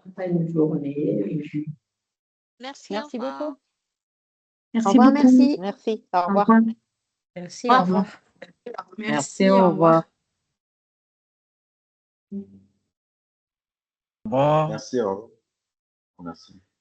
Bonne journée. Merci, Merci au revoir. beaucoup. Au revoir, merci. Merci. Au revoir. Merci, au revoir. Merci, au revoir. Au revoir. Merci, au revoir. Merci.